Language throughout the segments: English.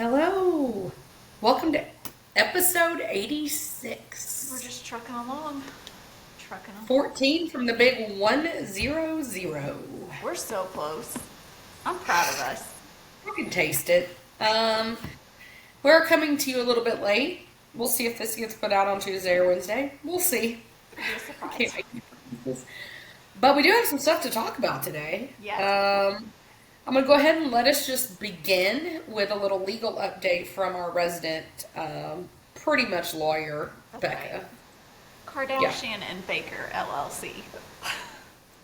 Hello. Welcome to episode We're 86. just trucking along. Trucking along. 14 from the big 100. We're so close. I'm proud of us. You can taste it. We're coming to you a little bit late. We'll see if this gets put out on Tuesday or Wednesday. We'll see. Could be a I surprise. can't make any promises. But we do have some stuff to talk about today. Yes. I'm going to go ahead and let us just begin with a little legal update from our resident, pretty much lawyer, That's Becca. right. Yeah. Kardashian and Baker LLC.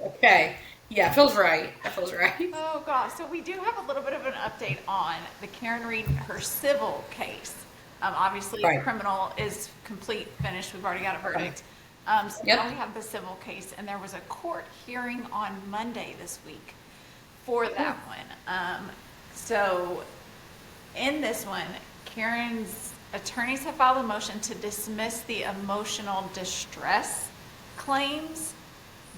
Okay. Yeah, feels right. That feels right. Oh gosh. So we do have a little bit of an update on the Karen Reed, her civil case. Obviously, the Right. criminal is complete, finished. We've already got a verdict. So Yep. now we have the civil case, and there was a court hearing on Monday this week for that one. So in this one, Karen's attorneys have filed a motion to dismiss the emotional distress claims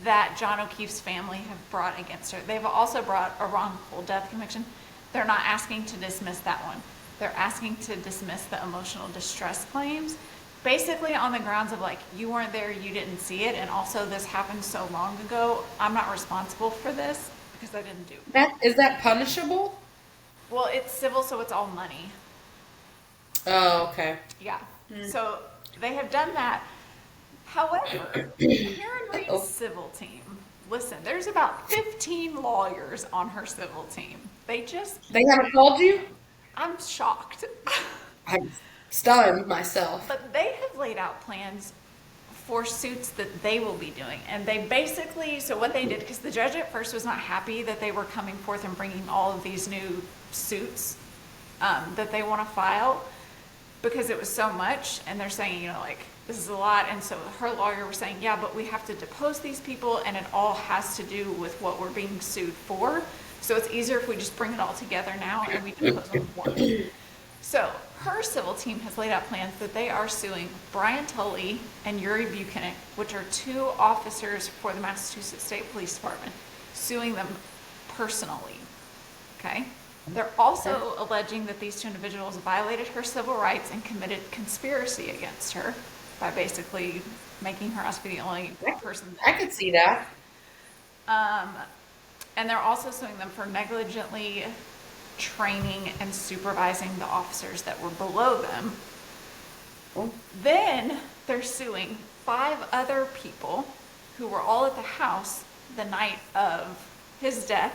that John O'Keefe's family have brought against her. They've also brought a wrongful death conviction. They're not asking to dismiss that one. They're asking to dismiss the emotional distress claims, basically on the grounds of like, you weren't there, you didn't see it, and also this happened so long ago, I'm not responsible for this because I didn't do it. Is that punishable? Well, it's civil, so it's all money. Oh, okay. Yeah. So they have done that. However, Karen Reed's Uh-oh. civil team, listen, there's about 15 lawyers on her civil team. They haven't called you? I'm shocked. I'm stunned myself. But they have laid out plans for suits that they will be doing. And they basically, so what they did, because the judge at first was not happy that they were coming forth and bringing all of these new suits that they want to file because it was so much. And they're saying, like, this is a lot. And so her lawyer was saying, yeah, but we have to depose these people and it all has to do with what we're being sued for. So it's easier if we just bring it all together now and we depose them once. So her civil team has laid out plans that they are suing Brian Tully and Yuri Buchanan, which are two officers for the Massachusetts State Police Department, suing them personally. Okay? They're also alleging that these two individuals violated her civil rights and committed conspiracy against her by basically making her us be the only person. I could see that. And they're also suing them for negligently training and supervising the officers that were below them. Oh. Then they're suing 5 other people who were all at the house the night of his death,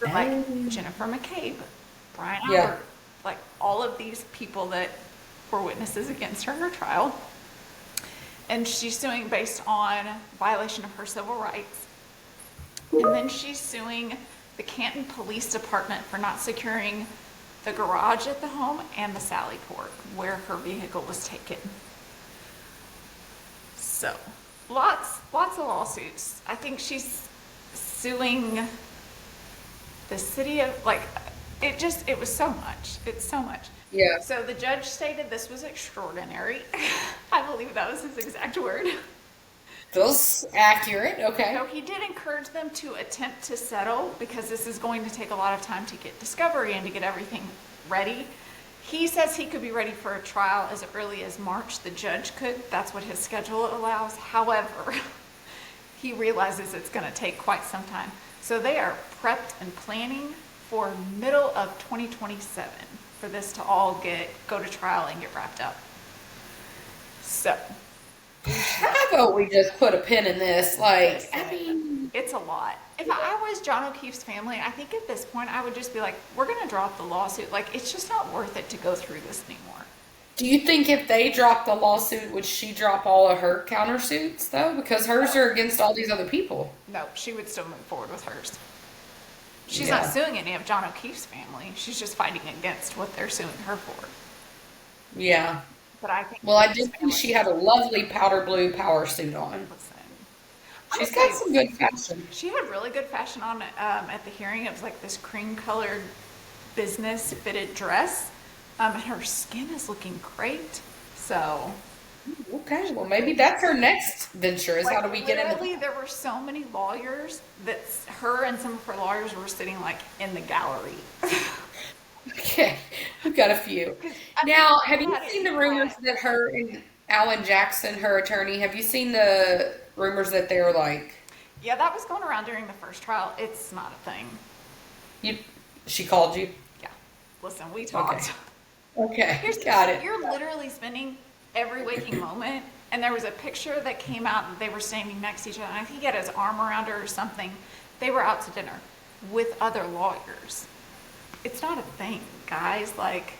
like Jennifer McCabe, Brian Yeah. Albert, like all of these people that were witnesses against her in her trial. And she's suing based on violation of her civil rights. And then she's suing the Canton Police Department for not securing the garage at the home and the Sally Port where her vehicle was taken. So, lots of lawsuits. I think she's suing the city of, like, it was so much. It's so much. Yeah. So the judge stated this was extraordinary. I believe that was his exact word. Feels accurate. Okay. So he did encourage them to attempt to settle because this is going to take a lot of time to get discovery and to get everything ready. He says he could be ready for a trial as early as March. The judge could. That's what his schedule allows. However, he realizes it's going to take quite some time. So they are prepped and planning for middle of 2027 for this to all go to trial and get wrapped up. So I vote we just put a pin in this. Like, I mean, it's a lot. If I was John O'Keefe's family, I think at this point I would just be like, we're going to drop the lawsuit. Like, it's just not worth it to go through this anymore. do you think if they dropped the lawsuit, would she drop all of her countersuits, though? Because hers are against all these other people. No, she would still move forward with hers. She's Yeah. not suing any of John O'Keefe's family. She's just fighting against what they're suing her for. Yeah. But I think. Well, I did think she had a lovely powder blue power suit on. Listen, She's got some good fashion. she had really good fashion on at the hearing. It was like this cream colored business fitted dress. And her skin is looking great. So. Okay, well, maybe that's her next venture is how do we get into literally, there were so many lawyers that her and some of her lawyers were sitting like in the gallery. Okay. We've got a few. Because I mean, Now, have think you about it. seen the People rumors ask, that her and Alan Jackson, her attorney, have you seen the rumors that they're like, yeah, that was going around during the first trial. It's not a thing. you, she called you? Yeah. Listen, we Okay. talked. Okay. Here's Got so it. you're literally spending every waking moment, and there was a picture that came out that they were standing next to each other, and I think he had his arm around her or something. They were out to dinner with other lawyers. It's not a thing, guys. Like,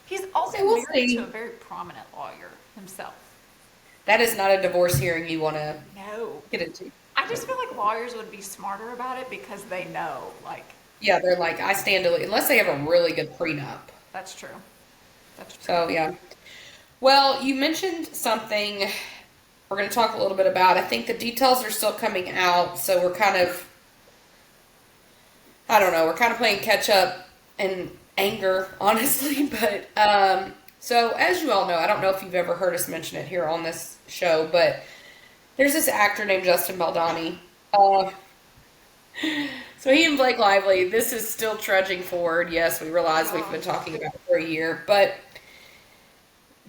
he's Okay, also we'll married to a see. very prominent lawyer himself. That is not a divorce hearing you want to No. get into. I just feel like lawyers would be smarter about it because they know, like, Yeah, they're like, I stand to, unless they have a really good prenup. that's true. That's true. So, yeah. Well, you mentioned something we're going to talk a little bit about. I think the details are still coming out, so we're kind of, I don't know, we're kind of playing catch up and anger, honestly. But so as you all know, I don't know if you've ever heard us mention it here on this show, but there's this actor named Justin Baldoni. Uh, so he and Blake Lively, this is still trudging forward. Yes, we realize we've Oh, been talking about it for a year, but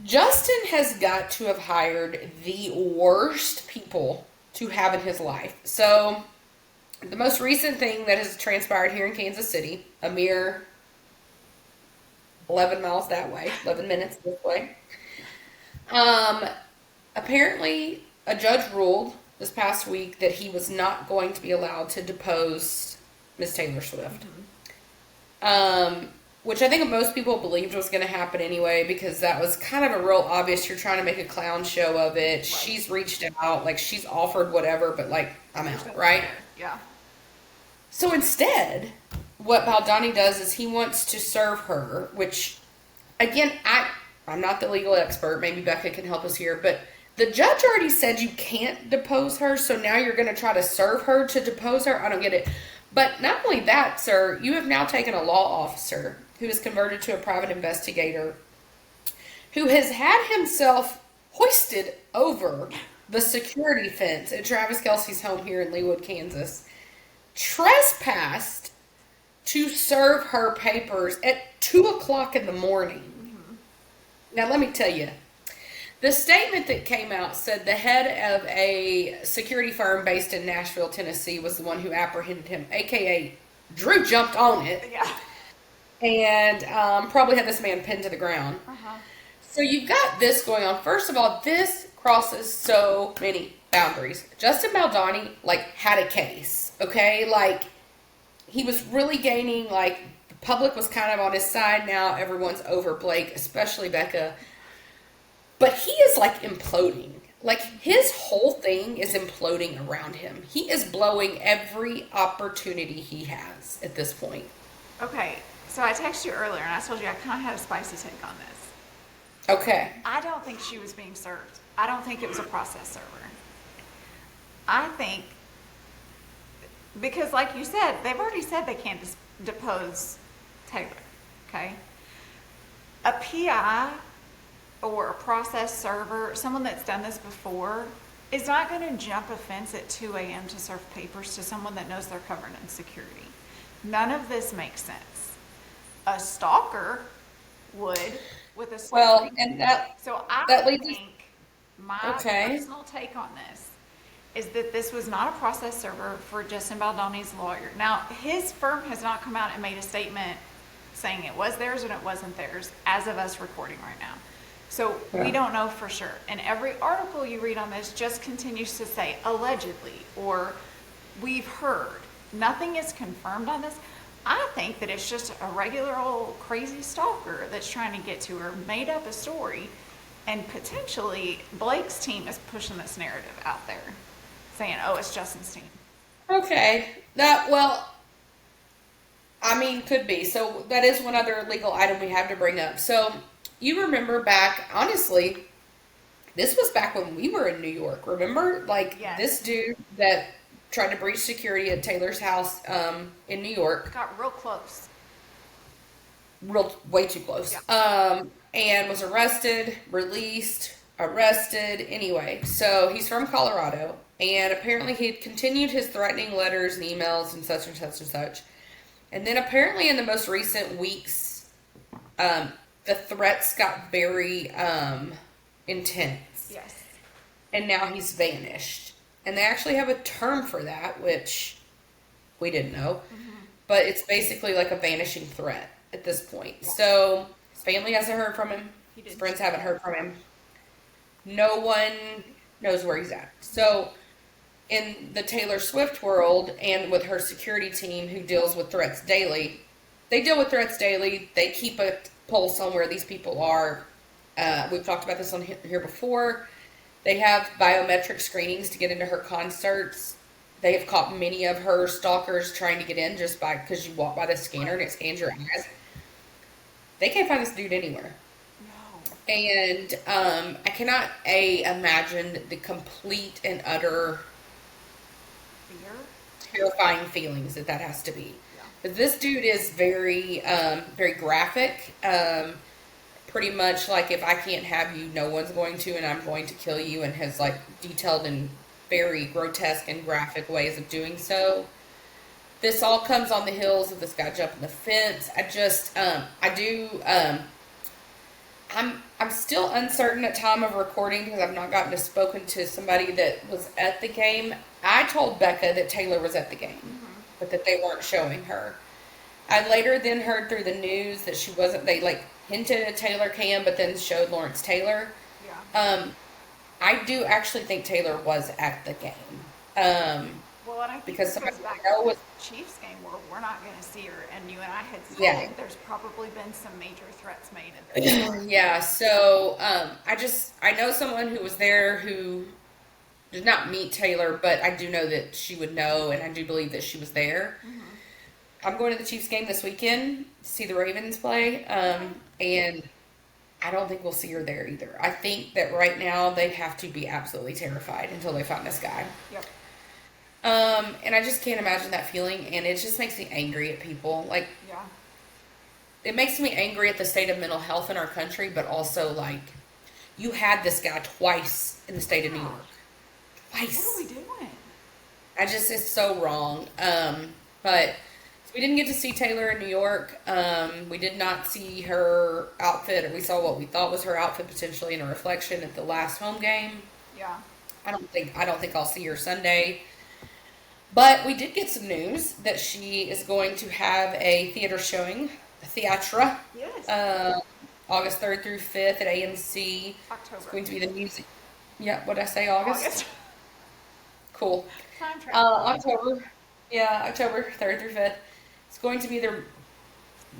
Justin has got to have hired the worst people to have in his life. So the most recent thing that has transpired here in Kansas City, a mere 11 miles that way, 11 minutes this way. Um, apparently, a judge ruled this past week that he was not going to be allowed to depose Miss Taylor Swift. Which I think most people believed was going to happen anyway, because that was kind of a real obvious. You're trying to make a clown show of it. right. She's reached out, like she's offered whatever, but like I'm There's out, nothing right? there. Yeah. So instead, what Baldani does is he wants to serve her, which again, I'm not the legal expert. Maybe Becca can help us here, but the judge already said you can't depose her, so now you're going to try to serve her to depose her. I don't get it. But not only that, sir, you have now taken a law officer who is converted to a private investigator who has had himself hoisted over the security fence at Travis Kelsey's home here in Leawood, Kansas, trespassed to serve her papers at 2 o'clock in the morning. Now, let me tell you, the statement that came out said the head of a security firm based in Nashville, Tennessee, was the one who apprehended him, aka Drew jumped on it Yeah. and probably had this man pinned to the ground. Uh-huh. So you've got this going on. First of all, this crosses so many boundaries. Justin Baldoni, like, had a case, okay? Like, he was really gaining, like, the public was kind of on his side now. Everyone's over Blake, especially Becca. But he is, like, imploding. Like, his whole thing is imploding around him. He is blowing every opportunity he has at this point. Okay. So I texted you earlier, and I told you I kind of had a spicy take on this. Okay. I don't think she was being served. I don't think it was a process server. I think, because like you said, they've already said they can't depose Taylor, okay? A PI or a process server, someone that's done this before, is not going to jump a fence at 2 a.m. to serve papers to someone that knows they're covered in security. None of this makes sense. A stalker would with a Well, security. and that So I that leads us. think my Okay. personal take on this is that this was not a process server for Justin Baldoni's lawyer. Now, his firm has not come out and made a statement saying it was theirs and it wasn't theirs as of us recording right now. So we Yeah. don't know for sure. And every article you read on this just continues to say allegedly or we've heard. Nothing is confirmed on this. I think that it's just a regular old crazy stalker that's trying to get to her, made up a story, and potentially Blake's team is pushing this narrative out there, saying, oh, it's Justin's team. Okay. That, well, I mean, could be. So that is one other legal item we have to bring up. So you remember back, honestly, this was back when we were in New York. Remember, like Yes. this dude that tried to breach security at Taylor's house in New York, Got real close. real way too close, Yeah. and was arrested, released, arrested. Anyway, so he's from Colorado, and apparently he had continued his threatening letters and emails and such and such and such. And then apparently in the most recent weeks, the threats got very intense. Yes. And now he's vanished. And they actually have a term for that, which we didn't know. But it's basically like a vanishing threat at this point. Yeah. So his family hasn't heard from him. He His didn't. friends haven't heard from him. No one knows where he's at. So in the Taylor Swift world and with her security team who deals with threats daily, they deal with threats daily. They keep a pulse on where these people are. We've talked about this on here before. They have biometric screenings to get into her concerts. They have caught many of her stalkers trying to get in just because you walk by the scanner and it scans your eyes. They can't find this dude anywhere. No. And I cannot imagine the complete and utter Fear? terrifying feelings that has to be. Yeah. But this dude is very, very graphic. Pretty much like, if I can't have you, no one's going to, and I'm going to kill you, and has like detailed in very grotesque and graphic ways of doing so. This all comes on the heels of this guy jumping the fence. I'm still uncertain at time of recording because I've not gotten to spoken to somebody that was at the game. I told Becca that Taylor was at the game, but that they weren't showing her. I later then heard through the news that she wasn't. They like hinted at Taylor Cam, but then showed Lawrence Taylor. Yeah. I do actually think Taylor was at the game. Well, and I think Because this goes somebody back I know to was the Chiefs game where we're not going to see her, and you and I had said Yeah. there's probably been some major threats made at this. yeah. So I know someone who was there who did not meet Taylor, but I do know that she would know, and I do believe that she was there. I'm going to the Chiefs game this weekend to see the Ravens play, and I don't think we'll see her there either. I think that right now they have to be absolutely terrified until they find this guy. Yep. And I just can't imagine that feeling, and it just makes me angry at people. Like, Yeah. it makes me angry at the state of mental health in our country, but also, like, you had this guy twice in the state of New York. Twice. What are we doing? It's so wrong. But we didn't get to see Taylor in New York. We did not see her outfit, or we saw what we thought was her outfit potentially in a reflection at the last home game. Yeah. I don't think I'll see her Sunday. But we did get some news that she is going to have a theater showing, a theatra, Yes. August 3rd through 5th at AMC. October. It's going to be the music. Yeah, what did I say? August? Cool. Time travel. October. Yeah, October 3rd through 5th. It's going to be the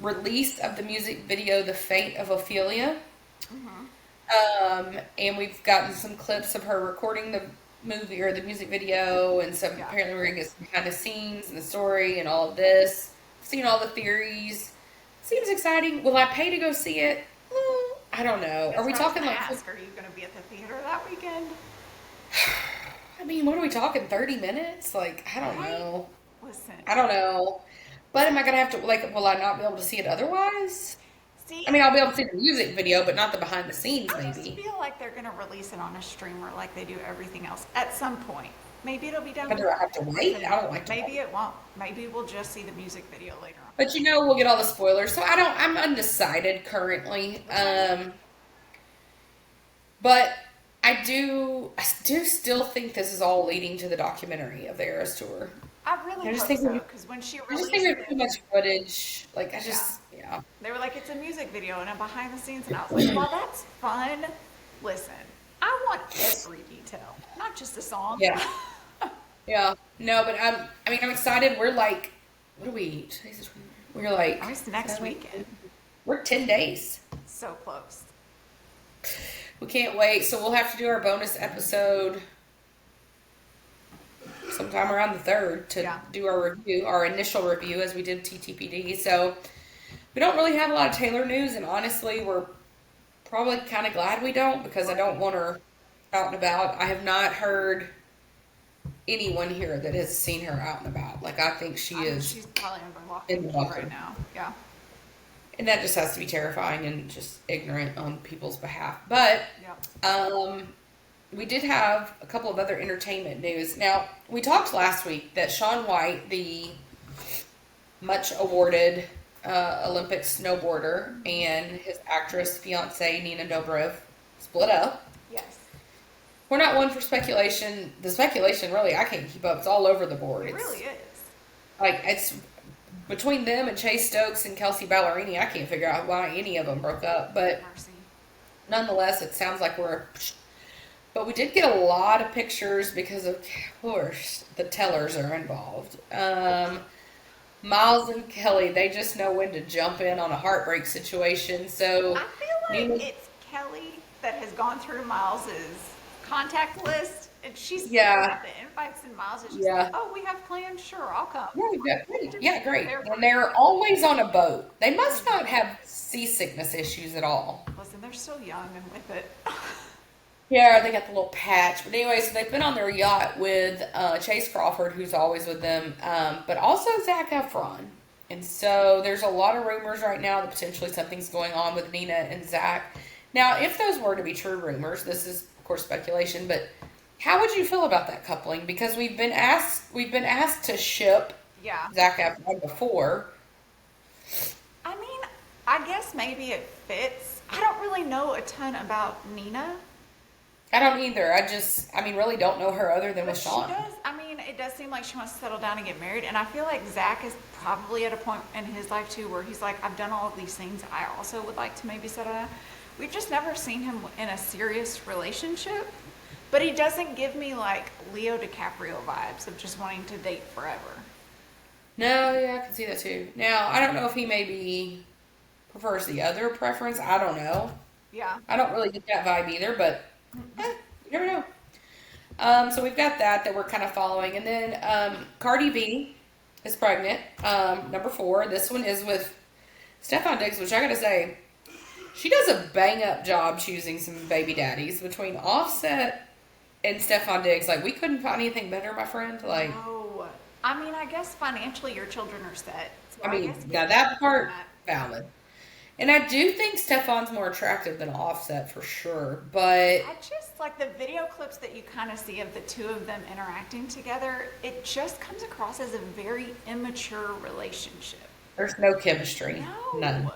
release of the music video, The Fate of Ophelia. And we've gotten some clips of her recording the movie or the music video, and some apparently we're going to get some behind the scenes and the story and all of this. I've seen all the theories. Seems exciting. Will I pay to go see it? I don't know. Are we talking like... Are you going to be at the theater that weekend? I mean, what are we talking? 30 minutes? Like, I don't know. Listen. I don't know. But am I going to have to, like, will I not be able to see it otherwise? See, I mean, I'll be able to see the music video, but not the behind the scenes, I just maybe. feel like they're going to release it on a streamer like they do everything else at some point. Maybe it'll be done. But do I have to wait? I don't like to Maybe wait. it won't. Maybe we'll just see the music video later on. But you know, we'll get all the spoilers. So I'm undecided currently. But I do still think this is all leading to the documentary of the Eras Tour. I really I just hope think so, we- because when she I just released think there's too it, much footage. Like, yeah. they were like, it's a music video and a behind the scenes, and I was like, well, that's fun. Listen, I want every detail, not just the song. Yeah. Yeah. No, but I'm excited. We're like, what do we? Today's the 20th. We're like, It's next weekend. we're 10 days. So close. We can't wait. So we'll have to do our bonus episode sometime around the 3rd to do our review, our initial review as we did TTPD. So we don't really have a lot of Taylor news, and honestly, we're probably kind of glad we don't, because I don't want her out and about. I have not heard anyone here that has seen her out and about. Like, I think She's probably under lock in and the key locker. right now. Yeah. And that just has to be terrifying and just ignorant on people's behalf. But Yep. we did have a couple of other entertainment news. Now, we talked last week that Shaun White, the much awarded Olympic snowboarder, and his actress fiance Nina Dobrev split up. Yes. We're not one for speculation. The speculation, really, I can't keep up. It's all over the board. It It's really is. like it's between them and Chase Stokes and Kelsey Ballerini. I can't figure out why any of them broke up, but Mercy. nonetheless, it sounds like we're. But we did get a lot of pictures because, of course, the tellers are involved. Miles and Kelly, they just know when to jump in on a heartbreak situation. So, I feel Nina, like it's Kelly that has gone through Miles's contact list, and she's yeah, got the invites, and Miles is just like, yeah. "Oh, we have plans. Sure, I'll come." Yeah, great. Just Yeah, great. there And for they're always on a boat. They must not Mhm. have seasickness issues at all. Listen, they're so young and with it. Yeah, they got the little patch. But anyway, so they've been on their yacht with Chase Crawford, who's always with them, but also Zac Efron. And so there's a lot of rumors right now that potentially something's going on with Nina and Zac. Now, if those were to be true rumors, this is of course speculation, but how would you feel about that coupling? Because we've been asked to ship Yeah. Zac Efron before. I mean, I guess maybe it fits. I don't really know a ton about Nina, I don't either. I mean, really don't know her other than but with she Sean. does. I mean, it does seem like she wants to settle down and get married. And I feel like Zach is probably at a point in his life too where he's like, I've done all of these things. I also would like to maybe settle down. We've just never seen him in a serious relationship, but he doesn't give me like Leo DiCaprio vibes of just wanting to date forever. No, yeah, I can see that too. Now, I don't know if he maybe prefers the other preference. I don't know. Yeah. I don't really get that vibe either, but you never know. So we've got that we're kind of following. And then Cardi B is pregnant, number 4. This one is with Stefan Diggs, which I gotta say, she does a bang up job choosing some baby daddies between Offset and Stefan Diggs. Like, we couldn't find anything better, my friend. Like, No. I mean, I guess financially your children are set. So I I mean, guess now that part, that. valid. And I do think Stefan's more attractive than Offset for sure, but I just like the video clips that you kind of see of the two of them interacting together, it just comes across as a very immature relationship. there's no chemistry. None. No.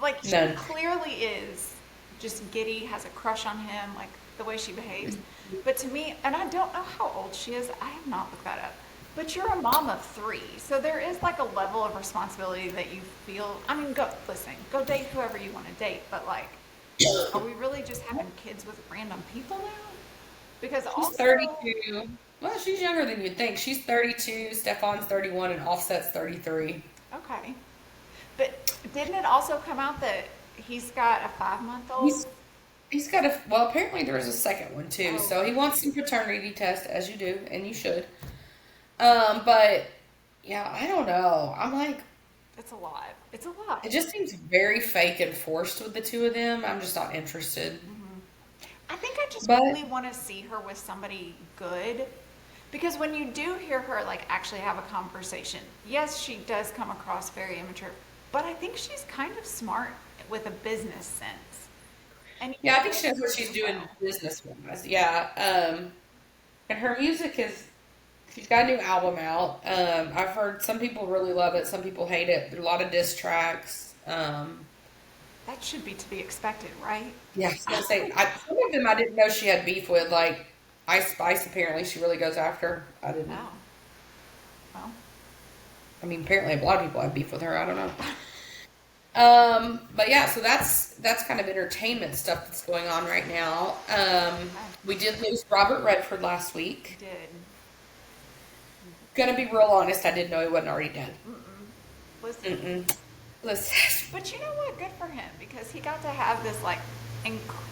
Like she None. clearly is just giddy, has a crush on him, like the way she behaves. But to me, and I don't know how old she is, I have not looked that up. But you're a mom of 3, so there is like a level of responsibility that you feel. I mean, go date whoever you want to date, but like, are we really just having kids with random people now? Because She's also, 32. Well, she's younger than you'd think. She's 32, Stefan's 31, and Offset's 33. okay, but didn't it also come out that he's got a 5-month-old? He's he's got well, apparently there was a second one too. Oh, So he wants some paternity test, as you do, and you should. But yeah, I don't know. I'm like, it's a lot. It's a lot. it just seems very fake and forced with the two of them. I'm just not interested. I think I just But really want to see her with somebody good. Because when you do hear her like actually have a conversation, yes, she does come across very immature, but I think she's kind of smart with a business sense. And yeah, I think she knows what she's doing well. business wise. Yeah. And her music is. She's got a new album out. I've heard some people really love it, some people hate it. There are a lot of diss tracks. That should be to be expected, right? Yeah, I was gonna say some of them I didn't know she had beef with. Like Ice Spice, apparently she really goes after. I didn't. Oh, well, I mean, apparently a lot of people have beef with her. I don't know. But yeah, so that's kind of entertainment stuff that's going on right now. We did lose Robert Redford last I week. did. Gonna be real honest, I didn't know he wasn't already dead. Listen, Mm-mm. Listen, but you know what? Good for him because he got to have this like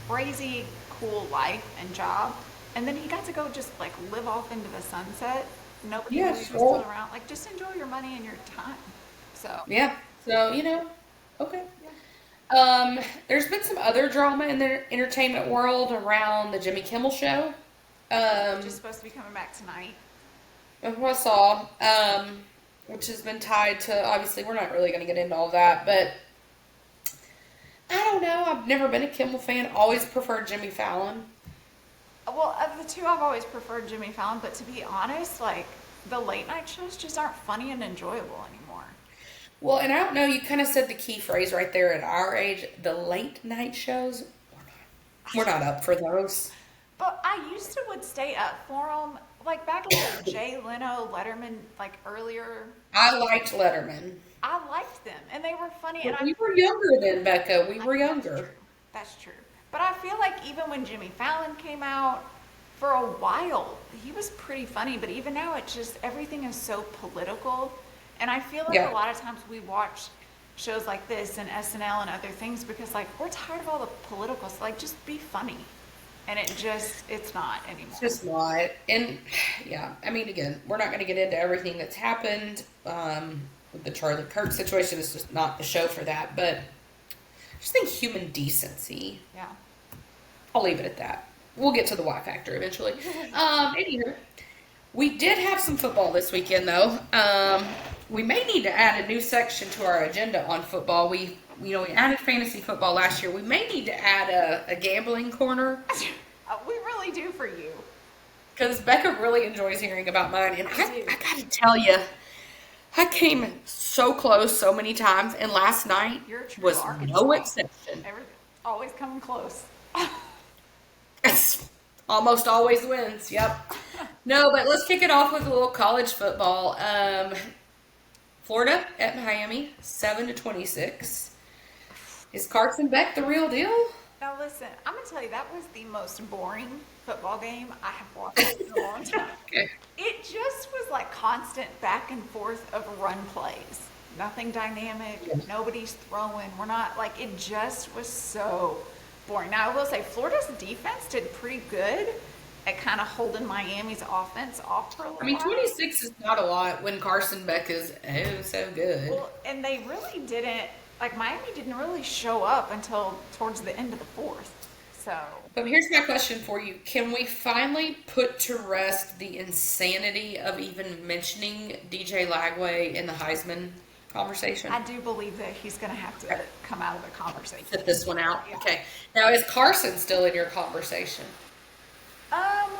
crazy cool life and job, and then he got to go just like live off into the sunset. Nobody knew yeah, he was still sure. around. Like just enjoy your money and your time. So Yeah. So okay. yeah. There's been some other drama in the entertainment world around the Jimmy Kimmel show. Just supposed to be coming back tonight. Of what I saw, which has been tied to, obviously, we're not really going to get into all that, but I don't know. I've never been a Kimmel fan. Always preferred Jimmy Fallon. Well, of the two, I've always preferred Jimmy Fallon, but to be honest, like the late night shows just aren't funny and enjoyable anymore. Well, and I don't know, you kind of said the key phrase right there at our age, the late night shows. We're not up for those. But I used to would stay up for them, like back in the Jay Leno, Letterman, like earlier. I liked Letterman. I liked them, and they were funny, and But we were younger then, Becca. We were that's true. younger. That's true. But I feel like even when Jimmy Fallon came out, for a while, he was pretty funny. But even now, it's just everything is so political, and I feel like a Yeah. lot of times we watch shows like this and SNL and other things because like we're tired of all the political stuff. Like just be funny, and it's not anymore. It's just not. And yeah, I mean, again, we're not going to get into everything that's happened with the Charlie Kirk situation. It's just not the show for that. But I just think human decency. Yeah. I'll leave it at that. We'll get to the Y factor eventually. Anywho, we did have some football this weekend, though. We may need to add a new section to our agenda on football. We added fantasy football last year. We may need to add a gambling corner We really do for you. because Becca really enjoys hearing about mine. And I do. I got to tell you, I came so close so many times, and last night You're a true was Arkansas. no exception. Always coming close. It's almost always wins. Yep. No, but let's kick it off with a little college football. Florida at Miami, 7-26. Is Carson Beck the real deal? Now listen, I'm gonna tell you that was the most boring football game I have watched in a long time. Okay. It just was like constant back and forth of run plays. Nothing dynamic. Yeah. Nobody's throwing. We're not like it just was so boring. Now I will say Florida's defense did pretty good at kind of holding Miami's offense off for a little I mean, while. 26 is not a lot when Carson Beck is oh so good. Well, and they really didn't like Miami didn't really show up until towards the end of the fourth. So But here's my question for you. Can we finally put to rest the insanity of even mentioning DJ Lagway in the Heisman conversation? I do believe that he's going to have to come out of the conversation. Sit this one out. Yeah. Okay. Now, is Carson still in your conversation? Um,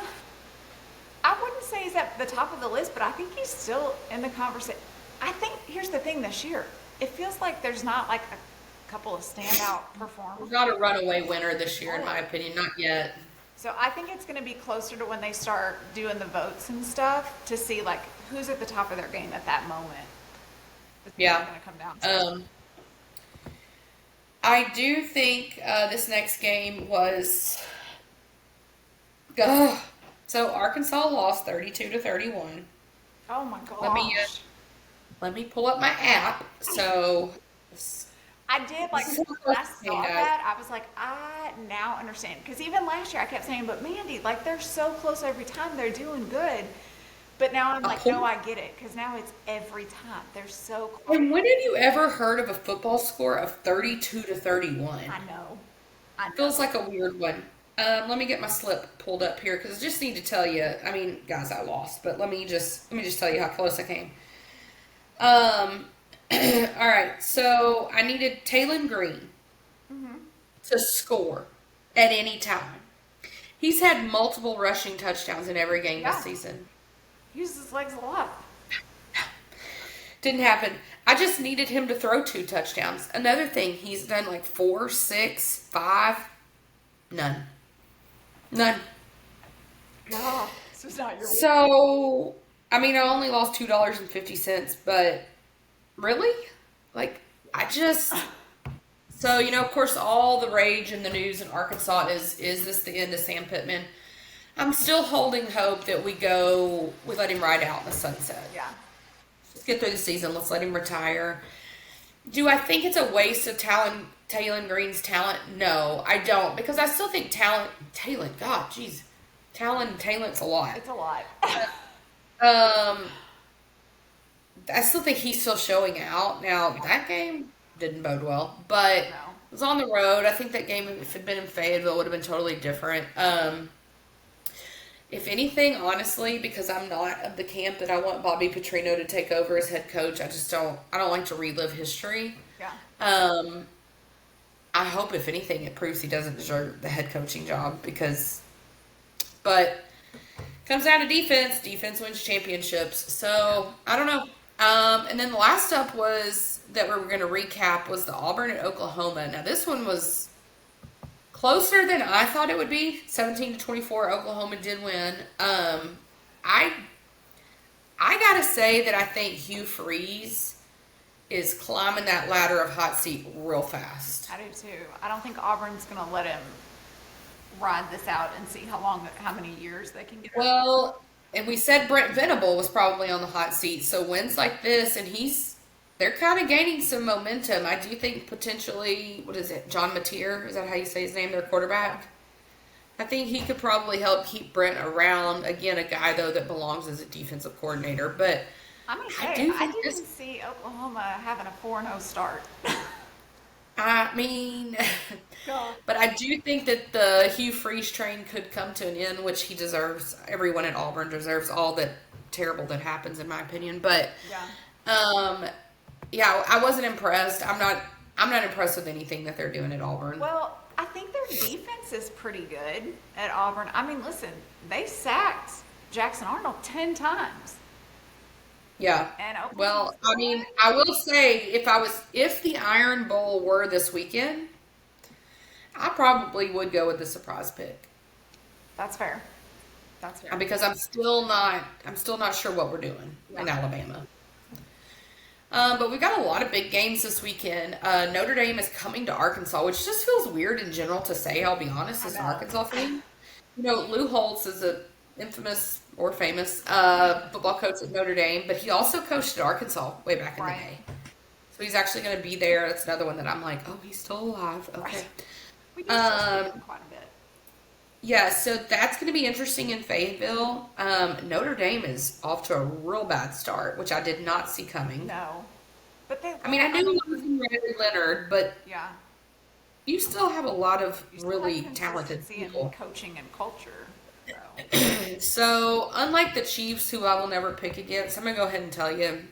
I wouldn't say he's at the top of the list, but I think he's still in the conversation. I think here's the thing this year. It feels like there's not like a couple of standout performers. Not a runaway winner this year, in my opinion. Not yet. So I think it's going to be closer to when they start doing the votes and stuff to see like who's at the top of their game at that moment. It's Yeah. going to come down to. I do think this next game was. Ugh. So Arkansas lost 32-31. Oh my gosh. Let me pull up my app. So I did, like, This is when I what saw I'm saying, that, I was like, I now understand. Because even last year, I kept saying, but Mandy, like, they're so close every time. They're doing good. But now I'm like, no, I get it. Because now it's every time. They're so close. And when have you ever heard of a football score of 32-31? I know. I know. Feels like a weird one. Let me get my slip pulled up here because I just need to tell you. I mean, guys, I lost, but let me just tell you how close I came. All right, so I needed Taylon Green to score at any time. He's had multiple rushing touchdowns in every game Yeah. this season. He uses his legs a lot. Didn't happen. I just needed him to throw 2 touchdowns. Another thing, he's done like 4, 6, 5. None. God, this is not your So, I mean, I only lost $2.50, but really? Like, so, of course, all the rage in the news in Arkansas is this the end of Sam Pittman? I'm still holding hope that we let him ride out in the sunset. Yeah. Let's get through the season. Let's let him retire. Do I think it's a waste of Taylon Green's talent? No, I don't. Because I still think talent's a lot. It's a lot. I still think he's still showing out. Now, that game didn't bode well, but it No. was on the road. I think that game, if it had been in Fayetteville, would have been totally different. If anything, honestly, because I'm not of the camp that I want Bobby Petrino to take over as head coach, I don't like to relive history. Yeah. I hope, if anything, it proves he doesn't deserve the head coaching job but comes down to defense. Defense wins championships. So, I don't know. And then the last up was that we were going to recap was the Auburn at Oklahoma. Now, this one was closer than I thought it would be. 17-24, Oklahoma did win. I gotta say that I think Hugh Freeze is climbing that ladder of hot seat real fast. I do too. I don't think Auburn's going to let him ride this out and see how many years they can get. Well, and we said Brent Venable was probably on the hot seat. So wins like this, and they're kind of gaining some momentum. I do think potentially, what is it, John Mateer? Is that how you say his name? Their quarterback. I think he could probably help keep Brent around. Again, a guy though that belongs as a defensive coordinator, but. I didn't see Oklahoma having a 4-0 start. I mean, God. but I do think that the Hugh Freeze train could come to an end, which he deserves. Everyone at Auburn deserves all that terrible that happens, in my opinion. But, yeah, I wasn't impressed. I'm not impressed with anything that they're doing at Auburn. Well, I think their defense is pretty good at Auburn. I mean, listen, they sacked Jackson Arnold 10 times. Yeah. Well, I mean, I will say if the Iron Bowl were this weekend, I probably would go with the surprise pick. That's fair. That's fair. Because I'm still not sure what we're doing in Alabama. But we've got a lot of big games this weekend. Notre Dame is coming to Arkansas, which just feels weird in general to say, I'll be honest, as an Arkansas fan. You know, Lou Holtz is a infamous or famous football coach at Notre Dame, but he also coached at Arkansas way back in the day. So he's actually going to be there. That's another one that I'm like, oh, he's still alive. Okay. We do still see him quite a bit. Yeah, so that's going to be interesting in Fayetteville. Notre Dame is off to a real bad start, which I did not see coming. No. But I knew losing Riley Leonard, but you still have a lot of really talented people. In coaching and culture. So, unlike the Chiefs, who I will never pick against, I'm going to go ahead and tell you,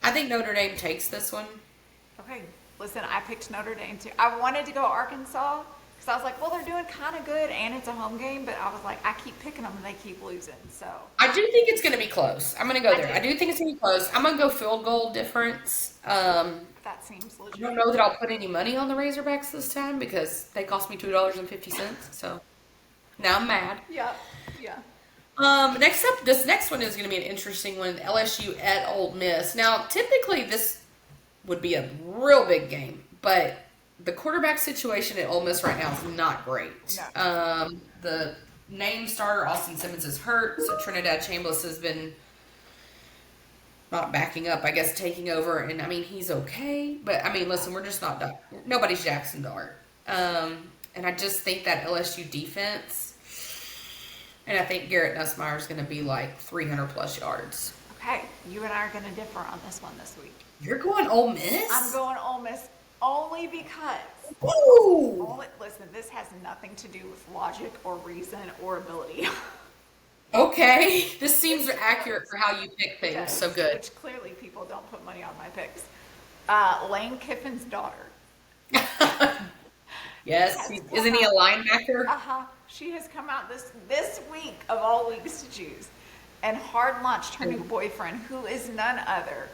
I think Notre Dame takes this one. Okay. Listen, I picked Notre Dame too. I wanted to go Arkansas because I was like, well, they're doing kind of good and it's a home game, but I was like, I keep picking them and they keep losing. So I do think it's going to be close. I'm going to go there. I do think it's going to be close. I'm going to go field goal difference. That seems legit. I don't know that I'll put any money on the Razorbacks this time because they cost me $2.50. So now I'm mad. Yeah. Next up, this next one is going to be an interesting one. LSU at Ole Miss. Now, typically this would be a real big game, but the quarterback situation at Ole Miss right now is not great. No. The name starter, Austin Simmons, is hurt, so Trinidad Chambliss has been not backing up, I guess, taking over, and I mean, he's okay, but I mean, listen, we're just not done. Nobody's Jackson Dart. And I just think that LSU defense, and I think Garrett Nussmeier is going to be like 300 plus yards. Okay, you and I are going to differ on this one this week. You're going Ole Miss? I'm going Ole Miss only because. Ooh. Listen, this has nothing to do with logic or reason or ability. Okay, this seems accurate for how you pick things. So good. Which clearly people don't put money on my picks. Lane Kiffin's daughter. Yes, isn't he a linebacker? She has come out this week of all weeks to choose, and hard launched her new boyfriend, who is none other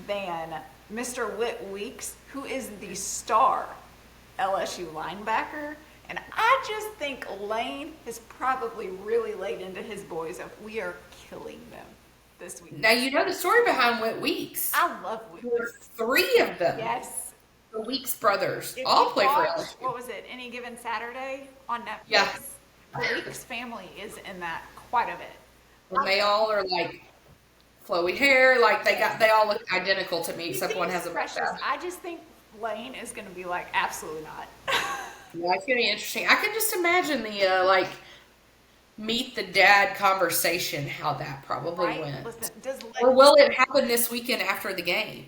than Mr. Whit Weeks, who is the star LSU linebacker. And I just think Lane has probably really laid into his boys of we are killing them this week. Now you know the story behind Whit Weeks. I love Whit There were Weeks. 3 of them. Yes. The Weeks brothers If all you play for watch, LSU. what was it, Any Given Saturday on Netflix? Yeah. The Weeks family is in that quite a bit. And they all are like flowy hair, like they all look identical to me, except one has a precious. mustache. I just think Lane is going to be like, absolutely not. Yeah, it's gonna be interesting. I can just imagine the like meet the dad conversation, how that probably Right? went. Listen, Or will it happen this weekend after the game?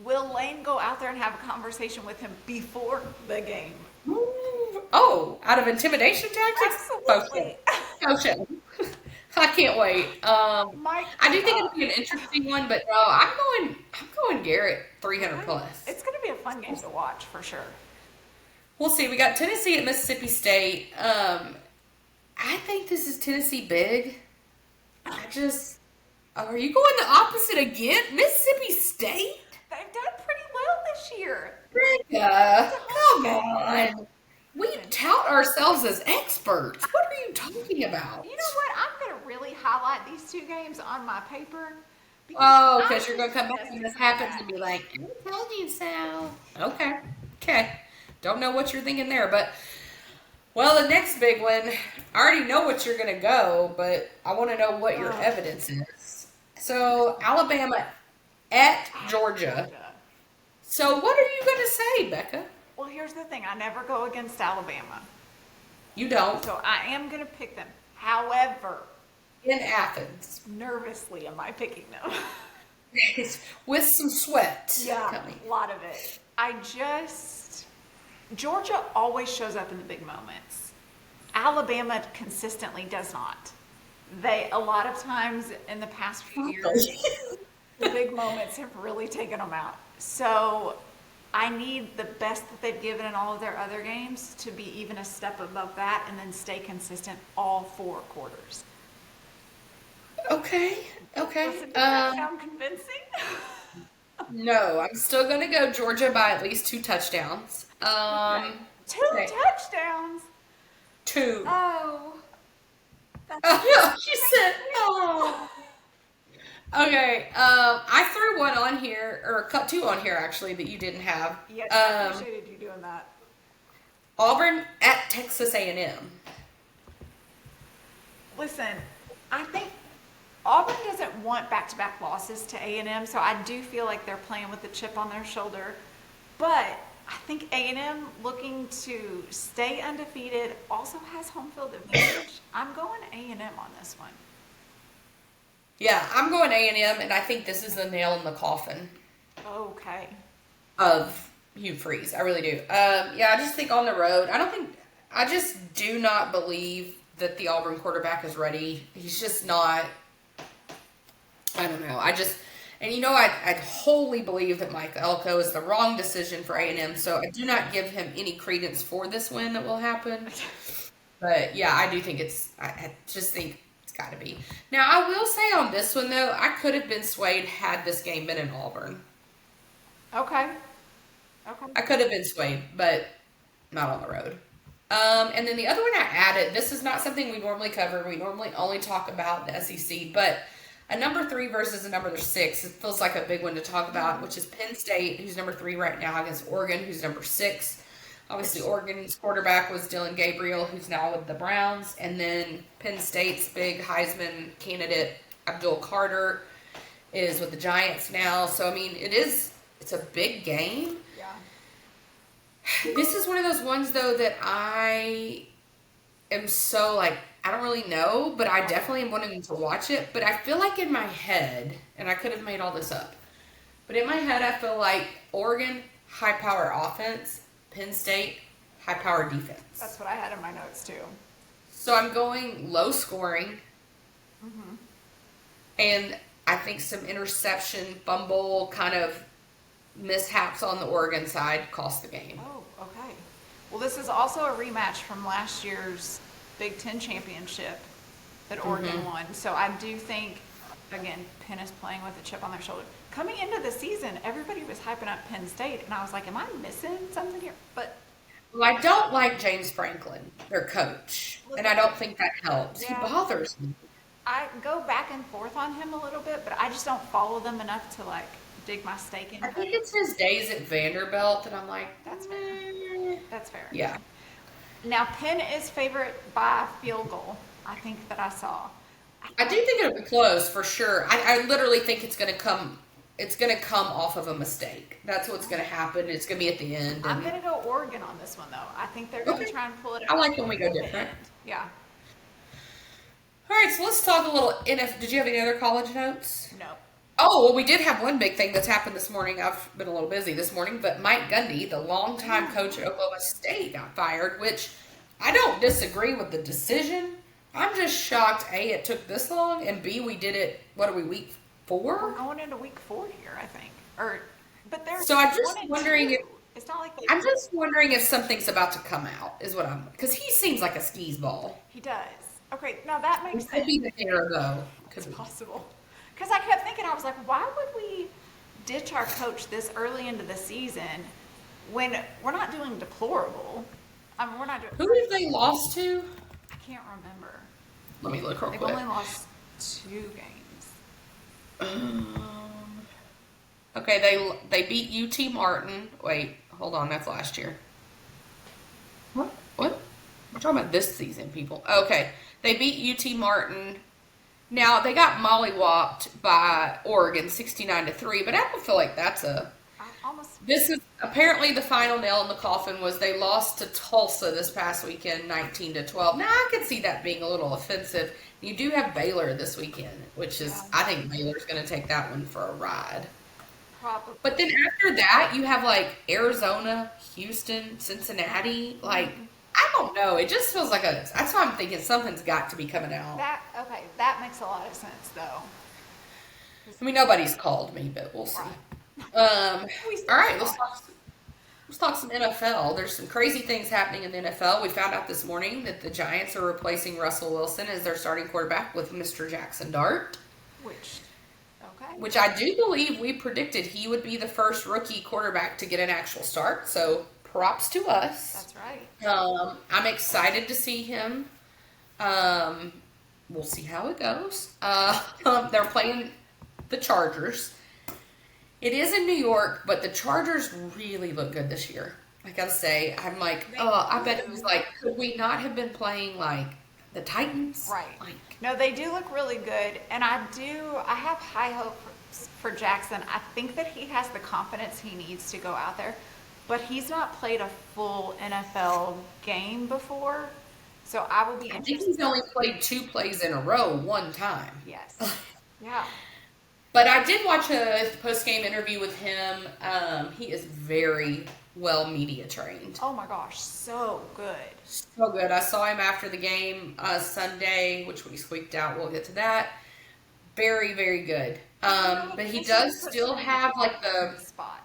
will Lane go out there and have a conversation with him before the game? Oh, out of intimidation tactics? Absolutely. Potion. I can't wait. Mike, I do think it'll be an interesting one, but no, I'm going Garrett 300 plus. It's going to be a fun game to watch for sure. We'll see. We got Tennessee at Mississippi State. I think this is Tennessee big. Are you going the opposite again? Mississippi State? They've They've done pretty well this year. It's Becca, a home come game. on. We tout ourselves as experts. What are you talking about? You know what? I'm going to really highlight these two games on my paper because Oh, I'm because you're going to come back just and as this happens and mad. be like, I told you so. Okay. Okay. Don't know what you're thinking there, but well, the next big one, I already know what you're going to go, but I want to know what your Ugh. evidence is. So, Alabama at Georgia. Georgia. So, what are you going to say, Becca? Well, here's the thing. I never go against Alabama. You don't. So I am going to pick them. However, In Athens. nervously am I picking them. With some sweat Yeah, coming. a lot of it. Georgia always shows up in the big moments. Alabama consistently does not. A lot of times in the past few years, the big moments have really taken them out. So I need the best that they've given in all of their other games to be even a step above that and then stay consistent all 4 quarters. Okay. Okay. Listen, does that sound convincing? No, I'm still going to go Georgia by at least 2 touchdowns. Two Okay. touchdowns. 2. Oh, She said, oh. Okay, I threw one on here, or cut 2 on here actually that you didn't have. yes, I appreciated you doing that. Auburn at Texas A&M. Listen, I think Auburn doesn't want back-to-back losses to A&M, so I do feel like they're playing with a chip on their shoulder. But I think A&M, looking to stay undefeated, also has home field advantage. I'm going A&M on this one. Yeah, I'm going A&M, and I think this is the nail in the coffin Okay. of Hugh Freeze. I really do. Yeah, I just think on the road, I just do not believe that the Auburn quarterback is ready. He's just not. I don't know. And you know, I wholly believe that Mike Elko is the wrong decision for A&M, so I do not give him any credence for this win that will happen. But yeah, I do think I just think it's got to be. Now, I will say on this one, though, I could have been swayed had this game been in Auburn. Okay. Okay. I could have been swayed, but not on the road. And then the other one I added, this is not something we normally cover. We normally only talk about the SEC, but a number 3 versus a number 6, it feels like a big one to talk about, which is Penn State, who's number 3 right now, against Oregon, who's number 6. Obviously, Oregon's quarterback was Dylan Gabriel, who's now with the Browns. And then Penn State's big Heisman candidate, Abdul Carter, is with the Giants now. So, I mean, it's a big game. Yeah. This is one of those ones, though, that I am so, like, I don't really know, but I definitely am wanting to watch it. But I feel like in my head, and I could have made all this up, but in my head, I feel like Oregon, high-power offense, Penn State, high-power defense. That's what I had in my notes, too. So I'm going low scoring. And I think some interception, fumble, kind of mishaps on the Oregon side cost the game. Oh, okay. Well, this is also a rematch from last year's Big Ten championship that Oregon won. So I do think, again, Penn is playing with a chip on their shoulder. Coming into the season, everybody was hyping up Penn State, and I was like, am I missing something here? But Well, I don't like James Franklin, their coach, and I don't think that helps. Yeah. He bothers me. I go back and forth on him a little bit, but I just don't follow them enough to, like, dig my stake in. I think it's his days at Vanderbilt, and I'm like, That's fair. "Meh." That's fair. Yeah. Now, Penn is favorite by field goal, I think that I saw. I do think it'll be close for sure. I literally think it's gonna come off of a mistake. That's what's gonna happen. It's gonna be at the end. I'm And going to go Oregon on this one, though. I think they're going to Okay. try and pull it I out. like when we go different. Yeah. All right, so let's talk a little Did you have any other college notes? No. Oh, well, we did have one big thing that's happened this morning. I've been a little busy this morning, but Mike Gundy, the longtime coach at Oklahoma State, got fired, which I don't disagree with the decision. I'm just shocked, A, it took this long, and B, we did it, what are we, week We're 4? going into week 4 here, I think. But they're So I'm just 1 and wondering 2. if- It's not like I'm just wondering if something's about to come out, is what because he seems like a skis ball. He does. Okay, now that makes Could sense. be the hair, though. Could It's be. possible. Because I kept thinking, I was like, why would we ditch our coach this early into the season when we're not doing deplorable. I mean, we're not doing. Who have they lost to? I can't remember. Let me look real They've quick. only lost 2 games. Okay, they beat UT Martin. Wait, hold on, that's last year. What? What? We're talking about this season, people. Okay, they beat UT Martin. Now they got mollywopped by Oregon, 69-3. But I don't feel like that's a. I almost. This is apparently the final nail in the coffin. Was they lost to Tulsa this past weekend, 19-12. Now I could see that being a little offensive. You do have Baylor this weekend, which is I think Baylor's going to take that one for a ride. Probably. But then after that, you have like Arizona, Houston, Cincinnati. Like, I don't know. It just feels like a. That's why I'm thinking something's got to be coming out. That makes a lot of sense though. I mean, nobody's called me, but we'll see. Right. All right, let's talk some NFL. There's some crazy things happening in the NFL. We found out this morning that the Giants are replacing Russell Wilson as their starting quarterback with Mr. Jackson Dart. Which I do believe we predicted he would be the first rookie quarterback to get an actual start. So props to us. That's right. I'm excited to see him. We'll see how it goes. They're playing the Chargers. It is in New York, but the Chargers really look good this year. I gotta say, I'm like, I bet it was like, could we not have been playing like the Titans? Right. Like, no, they do look really good, and I have high hope for Jackson. I think that he has the confidence he needs to go out there, but he's not played a full NFL game before, so I will be interested. I think he's only played 2 plays in a row one time. Yes. Yeah. But I did watch a post-game interview with him. He is very well media trained. Oh my gosh, so good. So good. I saw him after the game Sunday, which we squeaked out. We'll get to that. Very, very good. But he does still have like the spot.